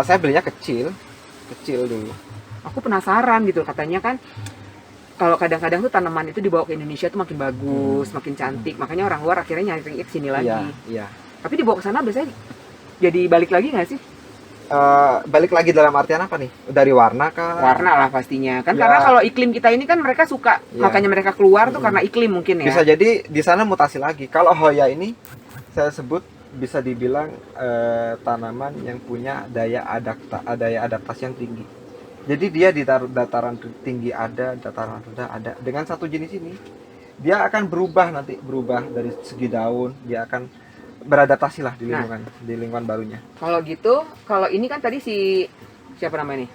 Saya belinya kecil dulu. Aku penasaran gitu katanya kan kalau kadang-kadang tuh tanaman itu dibawa ke Indonesia tuh makin bagus, makin cantik. Makanya orang luar akhirnya nyari ke sini lagi. Iya. Tapi dibawa ke sana biasanya jadi balik lagi nggak sih? Balik lagi dalam artian apa nih? Dari warna kah? Warna lah pastinya. Kan Ya. karena kalau iklim kita ini kan mereka suka, Ya. makanya mereka keluar tuh karena iklim mungkin ya. Bisa jadi di sana mutasi lagi. Kalau Hoya ini saya sebut bisa dibilang tanaman yang punya daya adaptasi yang tinggi. Jadi dia di dataran tinggi ada, dataran rendah ada. Dengan satu jenis ini, dia akan berubah dari segi daun, dia akan beradaptasi lah di lingkungan barunya. Kalau gitu, kalau ini kan tadi si siapa namanya nih?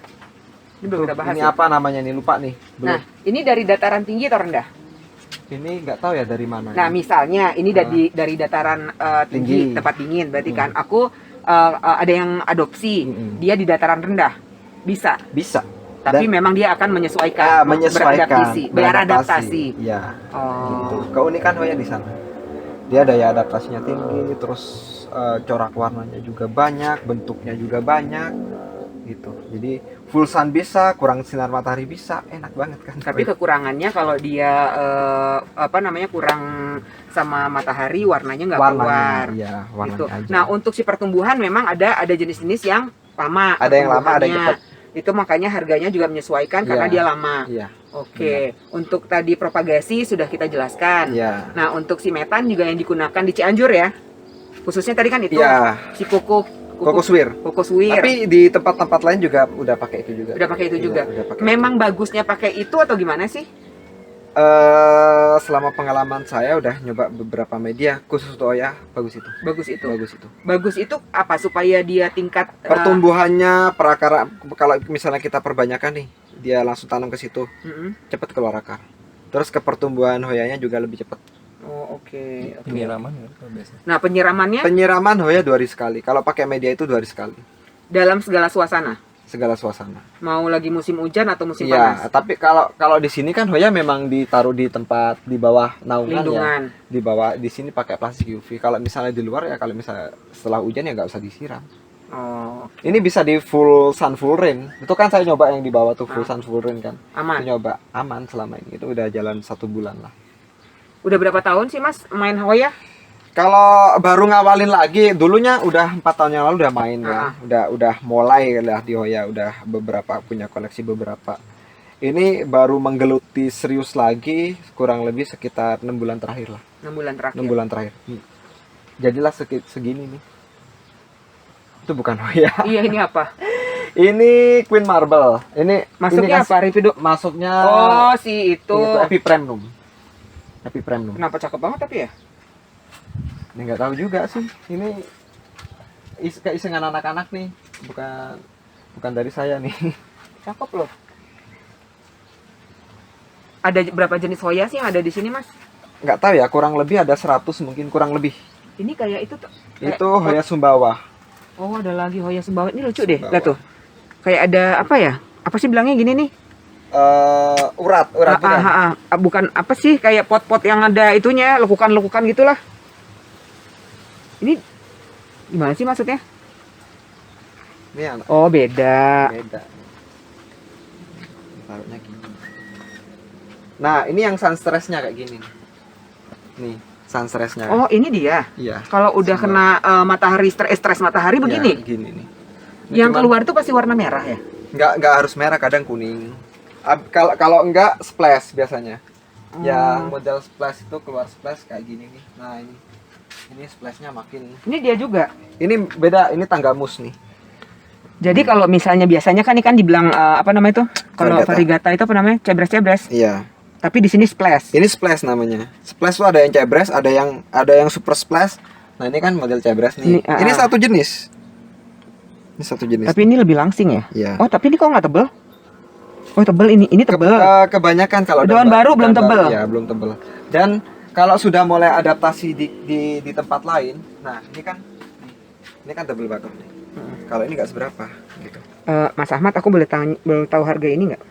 Ini belum kita bahas. Ini ya? apa namanya nih? Lupa nih. Belum. Nah, ini dari dataran tinggi atau rendah? Ini nggak tahu ya dari mana. Nah, ini. misalnya ini dari dataran tinggi, Tinggi. tempat dingin, berarti kan aku ada yang adopsi, dia di dataran rendah. Bisa, Bisa. tapi Dan- memang dia akan menyesuaikan, beradaptasi. Ya. Gitu. Oh. Keunikan Hoya di sana. Dia daya adaptasinya tinggi, terus corak warnanya juga banyak, bentuknya juga banyak, gitu. Jadi full sun bisa, kurang sinar matahari bisa, enak banget kan. Tapi kekurangannya kalau dia kurang sama matahari warnanya nggak keluar. iya, warnanya Gitu. aja. Nah, untuk si pertumbuhan memang ada jenis-jenis yang lama. Ada yang lama, ada yang pertumbuhannya. Itu makanya harganya juga menyesuaikan karena Iya. dia lama. Iya, Oke, untuk tadi propagasi sudah kita jelaskan. iya. Nah, untuk si metan juga yang digunakan di Cianjur ya. Khususnya tadi kan itu Iya, si koko kokoswir. kokoswir. Tapi di tempat-tempat lain juga udah pakai itu juga. Udah pakai itu Iya, juga. udah pakai Memang bagusnya pakai itu atau gimana sih? selama pengalaman saya udah nyoba beberapa media khusus untuk Hoya, bagus itu. Bagus itu. Bagus itu. Bagus itu apa supaya dia tingkat Pertumbuhannya, perakara, kalau misalnya kita perbanyakan nih, dia langsung tanam ke situ, cepat keluar akar. Terus ke pertumbuhan Hoyanya juga lebih cepat. Oh, oke. Penyiraman ya, kalau biasa. Nah, penyiramannya Penyiraman Hoya 2 hari sekali. Kalau pakai media itu 2 hari sekali. dalam segala suasana. Segala suasana. Mau lagi musim hujan atau musim Iya, panas. tapi kalau di sini kan Hoya memang ditaruh di tempat di bawah naungan ya. Lindungan. Di bawah, di sini pakai plastik UV. Kalau misalnya di luar ya, kalau misalnya setelah hujan ya nggak usah disiram. Oh, Ini bisa di full sun full rain. Itu kan saya nyoba yang di bawah tuh full sun full rain kan. aman. Itu nyoba aman selama ini. Itu udah jalan 1 bulan lah. Udah berapa tahun sih Mas main Hoya? Kalau baru ngawalin lagi, dulunya udah 4 tahun yang lalu udah main ya. Udah mulai lah di Hoya, udah beberapa punya koleksi beberapa. Ini baru menggeluti serius lagi kurang lebih sekitar 6 bulan terakhir lah. 6 bulan terakhir. 6 bulan terakhir. Jadilah segini nih. Itu bukan Hoya. Iya, ini apa? Ini Queen Marble. Ini Masuknya ini kan apa? Review masuknya Oh, si itu. Epipremnum. Epipremnum. Kenapa cakep banget tapi ya? Ini nggak tahu juga sih. Ini keisengan anak-anak nih, bukan dari saya nih. Cakep loh. Ada berapa jenis Hoya sih yang ada di sini, Mas? Nggak tahu ya, kurang lebih ada 100 mungkin, kurang lebih. Ini kayak itu tuh. Kayak- Itu Hoya Sumbawa. Oh, ada lagi Hoya Sumbawa. Ini lucu deh. Sumbawa. Lihat tuh. Kayak ada apa ya? Apa sih bilangnya gini nih? Urat bukan? Bukan apa sih? Kayak pot-pot yang ada itunya, lekukan-lekukan gitulah. Ini gimana sih maksudnya? Ini anak Oh, beda. beda. Taruhnya gini. Nah, ini yang sun stressnya kayak gini. Nih, sun stressnya. Oh, ini dia. Iya. Kalau udah kena matahari, stres matahari begini. Ya, gini nih. Ini Yang cuman- keluar tuh pasti warna merah ya. nggak harus merah, kadang kuning. Kalau enggak splash biasanya. Yang model splash itu keluar splash kayak gini nih. Nah, ini splashnya makin. Ini dia juga. Ini beda, ini tangga mus nih. Jadi kalau misalnya biasanya kan ikan dibilang apa namanya itu? Kalau Variegata. variegata itu apa namanya? Cebres-cebres. Iya. Tapi di sini splash. Ini splash namanya. Splash tuh ada yang cebres, ada yang super splash. Nah, ini kan model cebres nih. Ini satu jenis. Ini satu jenis. Tapi ini lebih langsing ya? Iya. Oh, tapi ini kok nggak tebel? Oh tebel ini tebel. Kebanyakan kalau Daun baru belum tebel. Ya belum tebel. Dan kalau sudah mulai adaptasi di tempat lain, nah ini kan tebel banget nih. Kalau ini nggak seberapa gitu. Mas Ahmad, aku boleh tahu harga ini nggak?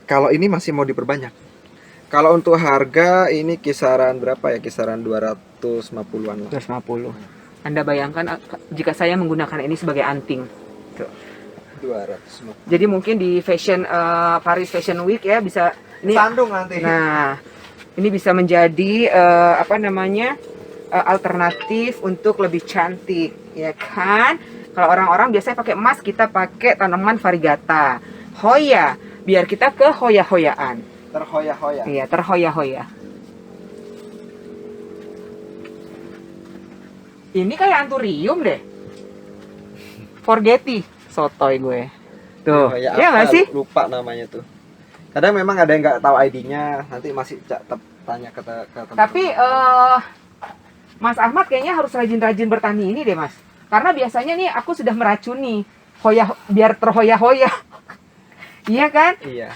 Kalau ini masih mau diperbanyak. Kalau untuk harga ini kisaran berapa ya? Kisaran 250-an lah. 250. Anda bayangkan jika saya menggunakan ini sebagai anting. Tuh. 250. Jadi mungkin di Paris Fashion Week ya bisa ini. Sandung nanti. Nah, ini bisa menjadi alternatif untuk lebih cantik, ya kan? Kalau orang-orang biasanya pakai emas, kita pakai tanaman variegata, Hoya, biar kita ke hoya-hoyaan. Terhoya-hoya. Iya, terhoya-hoya. Ini kayak anturium deh. Forgeti, sotoy gue. Tuh, Hoya iya apa? nggak sih? Lupa namanya tuh. Kadang memang ada yang nggak tahu ID-nya, nanti masih tanya ke teman. Tapi Mas Ahmad kayaknya harus rajin-rajin bertani ini deh Mas. Karena biasanya nih aku sudah meracuni hoya biar terhoya-hoya. Iya kan? Iya.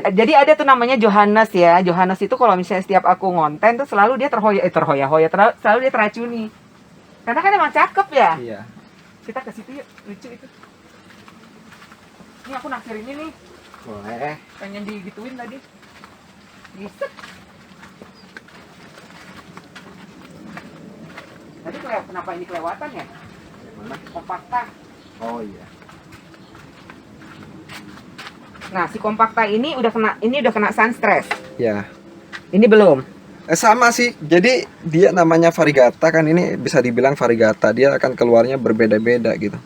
Jadi ada tuh namanya Johannes ya. Johannes itu kalau misalnya setiap aku ngonten tuh selalu dia terhoya-hoya, selalu dia teracuni. Karena kan emang cakep ya. Iya. Kita ke situ yuk, lucu itu. Ini aku naksir ini nih, Boleh. pengen digituin tadi. Gitu. Tadi kenapa ini kelewatan ya? Mana? Kompakta. Oh iya. Nah, si kompakta ini udah kena sunstress. Ya. Ini belum. Sama sih. Jadi dia namanya variegata kan, ini bisa dibilang variegata. Dia akan keluarnya berbeda-beda gitu.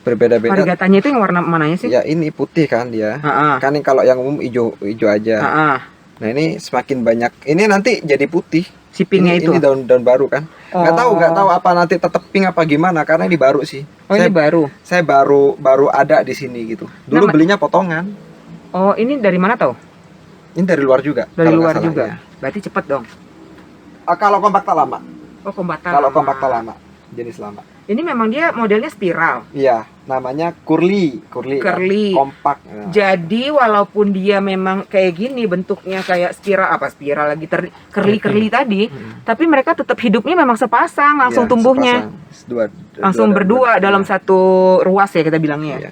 Berbeda-beda. Variegatanya itu yang warna mananya sih? Ya ini putih kan dia. Heeh. Kan yang kalau yang umum hijau aja. Heeh. Nah ini semakin banyak. Ini nanti jadi putih. Si pinknya itu. Ini daun baru kan. Nggak tahu apa nanti tetap pink apa gimana karena ini baru sih. Oh, ini baru. Saya baru ada di sini gitu. Dulu belinya potongan. Oh, ini dari mana tau? Ini dari luar juga. Dari kalau luar nggak salah, juga. ya. Berarti cepet dong. Kalau kompakta lama. Oh, kompakta. Kalau kompakta lama, jenis lama. Ini memang dia modelnya spiral. Iya, namanya curly. Curly. Kompak. Nah. Jadi walaupun dia memang kayak gini bentuknya kayak spiral lagi curly tadi, tapi mereka tetap hidupnya memang sepasang, langsung Iya, tumbuhnya. Langsung berdua dalam satu ruas ya kita bilangnya. Iya.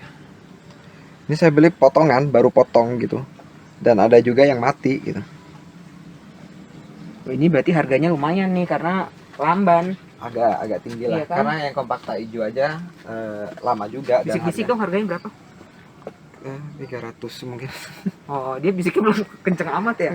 Ini saya beli potongan, baru potong gitu. Dan ada juga yang mati gitu. Ini berarti harganya lumayan nih karena lamban. Agak tinggi lah. Iya kan? Karena yang kompakta hijau aja lama juga. dan Bisik-bisik harga- dong harganya berapa? 300 mungkin. Oh, dia bisiknya belum kenceng amat ya?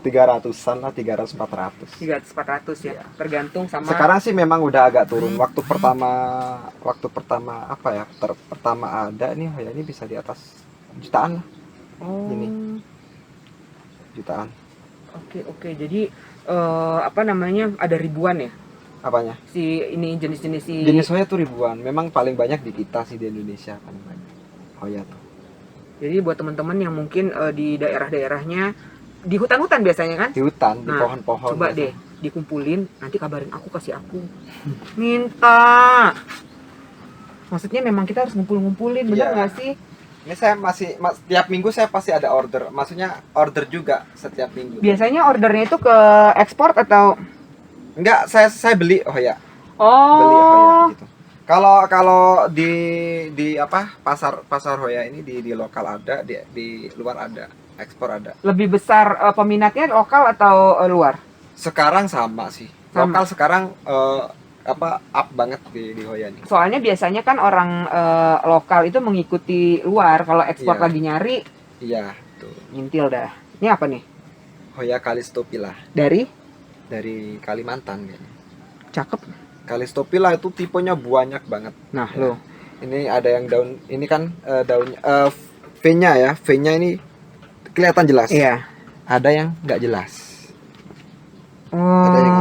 300-an lah, 300-400. 300-400 ya. Iya. Tergantung sama. Sekarang sih memang udah agak turun. Waktu pertama apa ya? Pertama ada nih, ya ini bisa di atas jutaan lah, Oh. ini. Jutaan. Oke. Jadi ada ribuan ya? Apanya? Si ini jenis-jenis si Jenis Hoya tuh ribuan. Memang paling banyak di kita sih di Indonesia paling banyak. Hoya tuh. Jadi buat teman-teman yang mungkin di daerah-daerahnya di hutan-hutan biasanya kan? Di hutan, di Nah, pohon-pohon. Coba biasanya. deh dikumpulin, nanti kabarin aku, kasih aku. Minta. Maksudnya memang kita harus ngumpulin, bener Iya. nggak sih? Ini saya setiap minggu saya pasti ada order. Maksudnya order juga setiap minggu. Biasanya ordernya itu ke ekspor atau? Enggak, saya beli Hoya. Beli Oh. Hoya gitu. Kalau di apa pasar Hoya ini di lokal ada, di luar ada, ekspor ada. Lebih besar peminatnya lokal atau luar? Sekarang sama sih. Sama. Lokal sekarang up banget di Hoya nih. Soalnya biasanya kan orang lokal itu mengikuti luar, kalau ekspor Iya. lagi nyari Iya, tuh. ngintil dah. Ini apa nih? Hoya Calistopila Dari dari Kalimantan kayaknya. cakep. Calistopila itu tipenya banyak banget. Nah, Ya. lo. Ini ada yang daun, ini kan daunnya V-nya ya. V-nya ini kelihatan jelas. Iya. Ada yang nggak jelas. Oh. Ada yang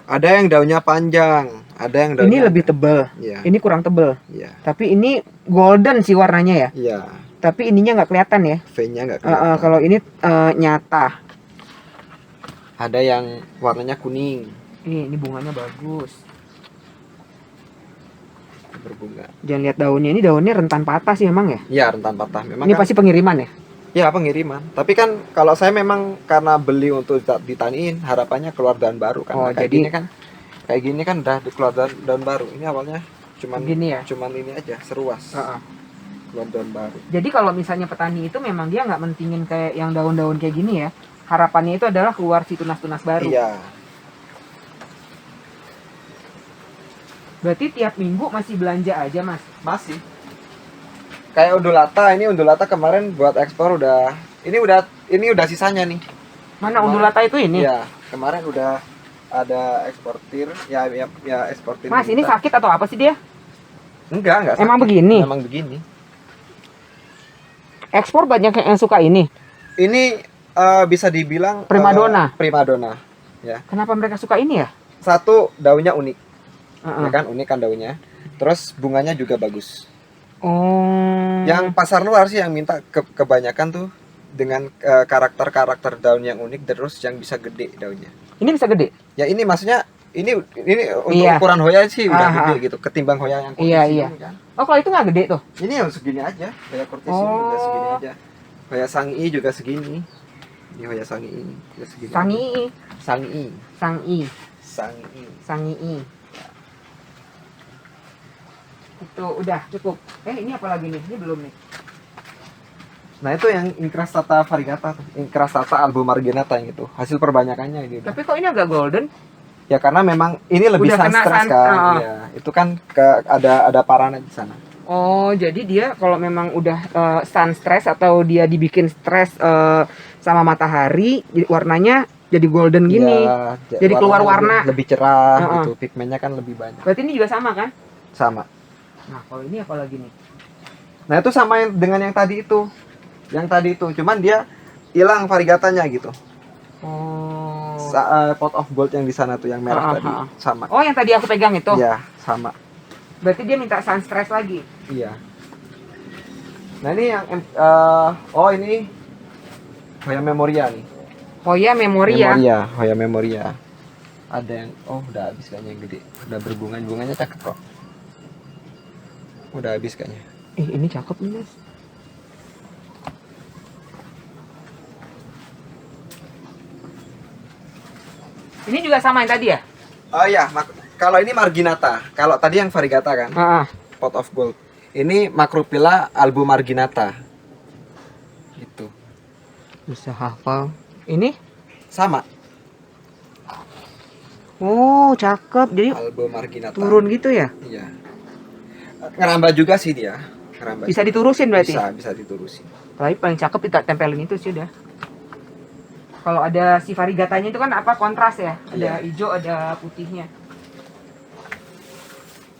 Ada yang daunnya panjang, ada yang daunnya Ini lebih tebal. Iya. Ini kurang tebal. Iya. Tapi ini golden sih warnanya ya. Iya. Tapi ininya nggak kelihatan ya. V-nya nggak kelihatan. Kalau ini nyata. Ada yang warnanya kuning. Ini bunganya bagus. berbunga. Jangan lihat daunnya, ini daunnya rentan patah sih emang ya. Iya, rentan patah. Memang Ini kan, pasti pengiriman ya. ya pengiriman. Tapi kan kalau saya memang karena beli untuk ditaniin, harapannya keluar daun baru kan. Oh, Nah, kayak jadi- gini kan, kayak gini kan udah keluar daun baru. Ini awalnya cuman Gini ya? cuman ini aja, seruas. Heeh. Keluar daun baru. Jadi kalau misalnya petani itu memang dia nggak mentingin kayak yang daun-daun kayak gini ya. Harapannya itu adalah keluar si tunas-tunas baru. Iya. Berarti tiap minggu masih belanja aja mas. Masih. Kayak undulata kemarin buat ekspor ini udah sisanya nih. Mana Kemarin- undulata itu ini? Iya, kemarin udah ada eksportir, ya eksportir. Mas ini minta. sakit atau apa sih dia? Enggak Emang sakit. begini? Emang begini. Ekspor banyak yang suka ini. Ini bisa dibilang Primadona. Primadona. Ya. Kenapa mereka suka ini ya? Satu, daunnya unik. Heeh. Ya kan, unik kan daunnya. Terus bunganya juga bagus. Oh. Yang pasar luar sih yang minta kebanyakan tuh dengan karakter-karakter daun yang unik, terus yang bisa gede daunnya. Ini bisa gede. Ya ini maksudnya ini untuk Iya. ukuran Hoya sih udah Aha. gede gitu, ketimbang Hoya yang Iya, kurtis iya. ini kan. Oh kalau itu nggak gede tuh? Ini yang segini aja, Hoya kurtis ini Oh. udah segini aja. Hoya Sangi juga segini. Ini Hoya Sangi ini udah segini. Sangi, Sangi. sangi, Sangi. sangi. Itu udah cukup. Ini apa lagi nih? Ini belum nih. Nah itu yang Incrastata variegata, Incrastata albumarginata yang itu. Hasil perbanyakannya ini udah. Tapi kok ini agak golden? Ya karena memang ini lebih Udah kena sunstress sun- kan. oh. Ya, itu kan ada parana di sana. Oh, jadi dia kalau memang udah sun stress atau dia dibikin stres sama matahari, warnanya jadi golden gini. Ya, Jadi keluar warnanya warna. lebih cerah Heeh. gitu. Pigmennya kan lebih banyak. Berarti ini juga sama kan? Sama. Nah, kalau ini apa lagi nih? Nah itu sama dengan yang tadi itu. Yang tadi itu, cuman dia hilang variegatanya gitu. Oh. Pot of gold yang di sana tuh yang merah tadi sama. Oh, yang tadi aku pegang itu. Iya, sama. Berarti dia minta sun stress lagi. Iya. Nah ini yang ini Hoya Memoria nih. Hoya Memoria. Hoya Memoria. Ada yang udah habis kayaknya yang gede. Udah bunganya cakep kok. Udah habis kayaknya. Ini cakep nih, Mas. Ini juga sama yang tadi ya? Oh iya, kalau ini Marginata. Kalau tadi yang variegata kan, Pot of Gold. Ini Macrophylla albumarginata. Gitu. Bisa hafal. Ini? Sama, Oh, cakep. Jadi albumarginata. turun gitu ya? Iya. Ngerambah juga sih dia. Ngerambah. Bisa diturusin berarti? Bisa diturusin. Tapi paling cakep kita tempelin itu sih udah. Kalau ada si variegatanya itu kan apa kontras ya? Ada Iya. hijau, ada putihnya.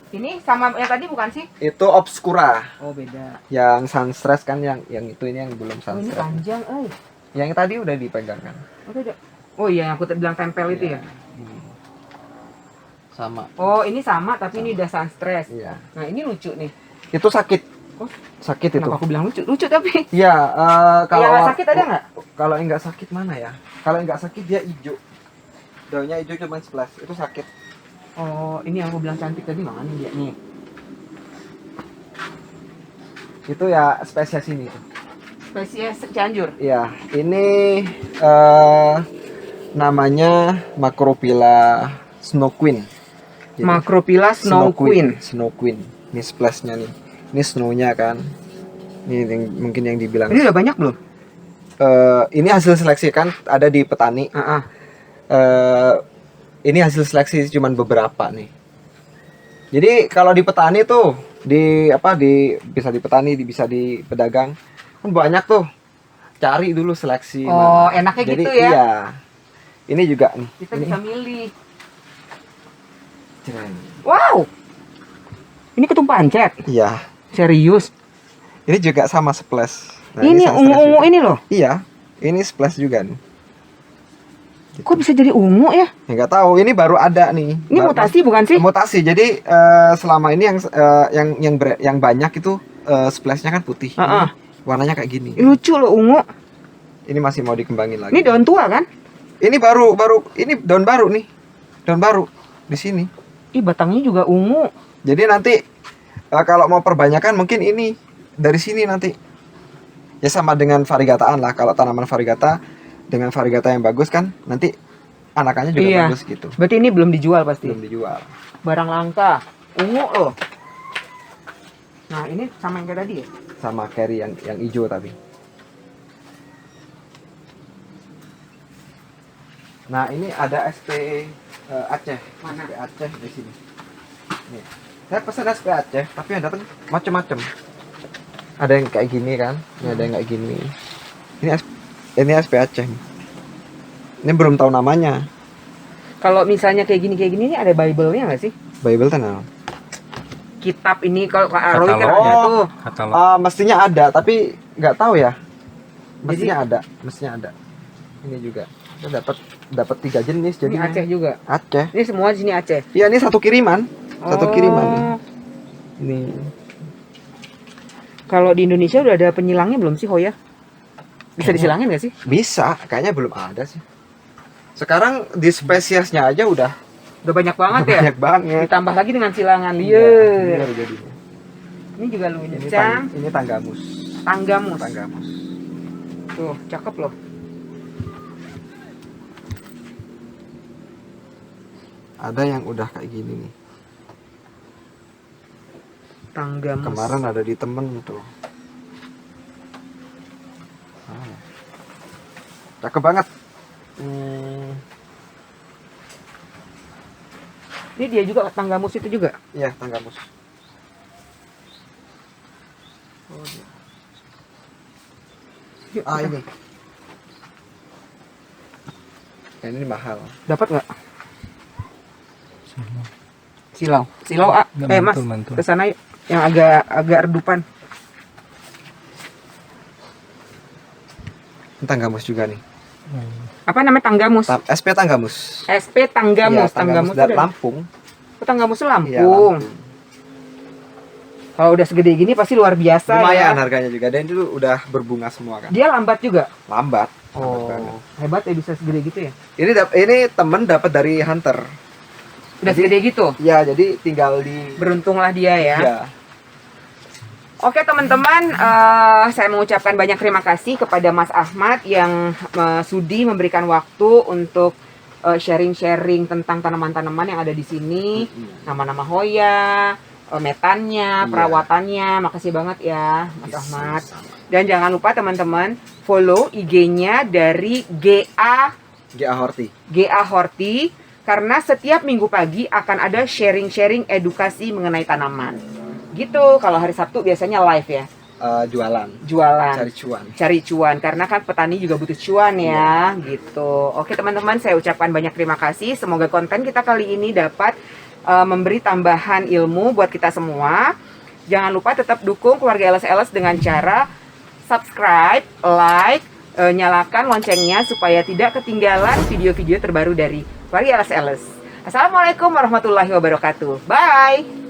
Ini sama yang tadi bukan sih? Itu Obscura. Oh, beda. Yang sunstress kan yang itu ini yang belum Oh, ini sunstress. panjang, Yang tadi udah dipegang kan. Oh iya, yang aku bilang tempel itu ya. Ini. Sama. Oh, ini sama tapi ini udah sun stress. Iya. Nah, ini lucu nih. Itu sakit. Oh, Sakit itu. Kenapa aku bilang lucu? Lucu tapi. Iya, kalau Yang nggak sakit ada nggak? Kalau yang nggak sakit mana ya? Kalau yang nggak sakit dia hijau. Daunnya hijau cuma 11. Itu sakit. Oh, ini yang aku bilang cantik tadi mana dia nih? Itu ya spesies ini tuh. Spesies Cianjur. Iya, ini namanya Macrophylla Snow Queen. Jadi, Macrophylla Snow Queen. Snow Queen. Ini splashnya nih. Ini snownya kan. Ini mungkin yang dibilang. Ini udah banyak belum? Ini hasil seleksi kan ada di petani. Ini hasil seleksi cuman beberapa nih. Jadi kalau di petani tuh bisa di petani, bisa di pedagang kan banyak tuh. Cari dulu seleksi. Oh, mana. enaknya Jadi, gitu ya. Iya. Ini juga nih. Kita ini. bisa milih. Keren. Wow. Ini ketumpahan cet. Iya. Serius. Ini juga sama splash. Nah, ini sunstress ungu-ungu juga. ini loh. Iya. Ini splash juga nih. Kok bisa jadi ungu ya? Ya, nggak tahu. Ini baru ada nih. Ini mutasi bukan sih? Mutasi. Jadi selama ini yang banyak itu splashnya kan putih. Heeh. Warnanya kayak gini. Lucu loh ungu. Ini masih mau dikembangin lagi. Ini daun tua kan? Ini baru ini daun baru nih. Daun baru di sini. Ih, batangnya juga ungu. Jadi nanti Kalau mau perbanyakan mungkin ini dari sini nanti. Ya sama dengan variegataan lah. Kalau tanaman variegata dengan variegata yang bagus kan nanti anakannya juga Iya. bagus gitu. Berarti ini belum dijual pasti. Belum dijual. Barang langka. Ungu loh. Nah, ini sama yang kayak tadi ya? Sama carry yang hijau tapi. Nah, ini ada SP Aceh. Mana? SP Aceh di sini. Nih. Saya pesan SP Aceh, tapi yang datang macam-macam. Ada yang kayak gini kan? Ini ada yang kayak gini. Ini SP Aceh. Ini belum tahu namanya. Kalau misalnya kayak gini ini ada Bible-nya nggak sih? Bible tenang. Kitab ini kalau Kak Roy kan Katalog. ada tuh. Katalog. Mestinya ada, tapi nggak tahu ya. Mestinya ada. Ini juga. Kita dapat 3 jenis Ini jadi Aceh juga. Aceh. Ini semua di sini Aceh. Iya, ini satu kiriman. Satu Oh. kiriman. Ini. Kalau di Indonesia udah ada penyilangnya belum sih Hoya? Bisa disilangin nggak sih? Bisa, kayaknya belum ada sih. Sekarang di spesiesnya aja udah Udah banyak banget ya. banyak banget. Ditambah lagi dengan silangan Iya, liar. liar jadinya. Ini juga lu Ini, cang. ini tanggamus. Tanggamus. Tanggamus. Tuh, cakep loh. Ada yang udah kayak gini nih. Tanggamus. Kemarin ada di temen tuh. Cakep banget. Ini dia juga tanggamus itu juga. Iya, tanggamus. Yuk, Ah, kita- ini. Yang ini mahal. Dapat nggak? Silau. Silau A. Nggak, Mas, mantul. ke sana yuk. Yang agak redupan. Ini tanggamus juga nih. Apa namanya tanggamus? SP tanggamus. SP Tanggamus. Iya, Tanggamus dari itu Lampung. Tanggamus itu Iya, Lampung. Kalau udah segede gini pasti luar biasa Lumayan ya. harganya juga. Dan itu udah berbunga semua kan. Dia lambat juga. Lambat. Oh, Lambat banget. hebat ya bisa segede gitu ya. Ini temen dapat dari hunter. Udah Jadi- segede gitu. Ya, jadi tinggal di. Beruntunglah dia ya. Ya. Oke teman-teman, saya mengucapkan banyak terima kasih kepada Mas Ahmad yang sudi memberikan waktu untuk sharing-sharing tentang tanaman-tanaman yang ada di sini, nama-nama Hoya, metannya, Iya. perawatannya. Makasih banget ya Mas Yes, Ahmad. sama-sama. Dan jangan lupa teman-teman follow IG-nya dari GA Horti. GA Horti karena setiap minggu pagi akan ada sharing-sharing edukasi mengenai tanaman. Gitu, kalau hari Sabtu biasanya live ya, Jualan. jualan. Cari cuan. Cari cuan karena kan petani juga butuh cuan ya, gitu. Oke teman-teman, saya ucapkan banyak terima kasih. Semoga konten kita kali ini dapat memberi tambahan ilmu buat kita semua. Jangan lupa tetap dukung keluarga LS dengan cara subscribe, like, nyalakan loncengnya supaya tidak ketinggalan video-video terbaru dari keluarga LS. Assalamualaikum warahmatullahi wabarakatuh. Bye.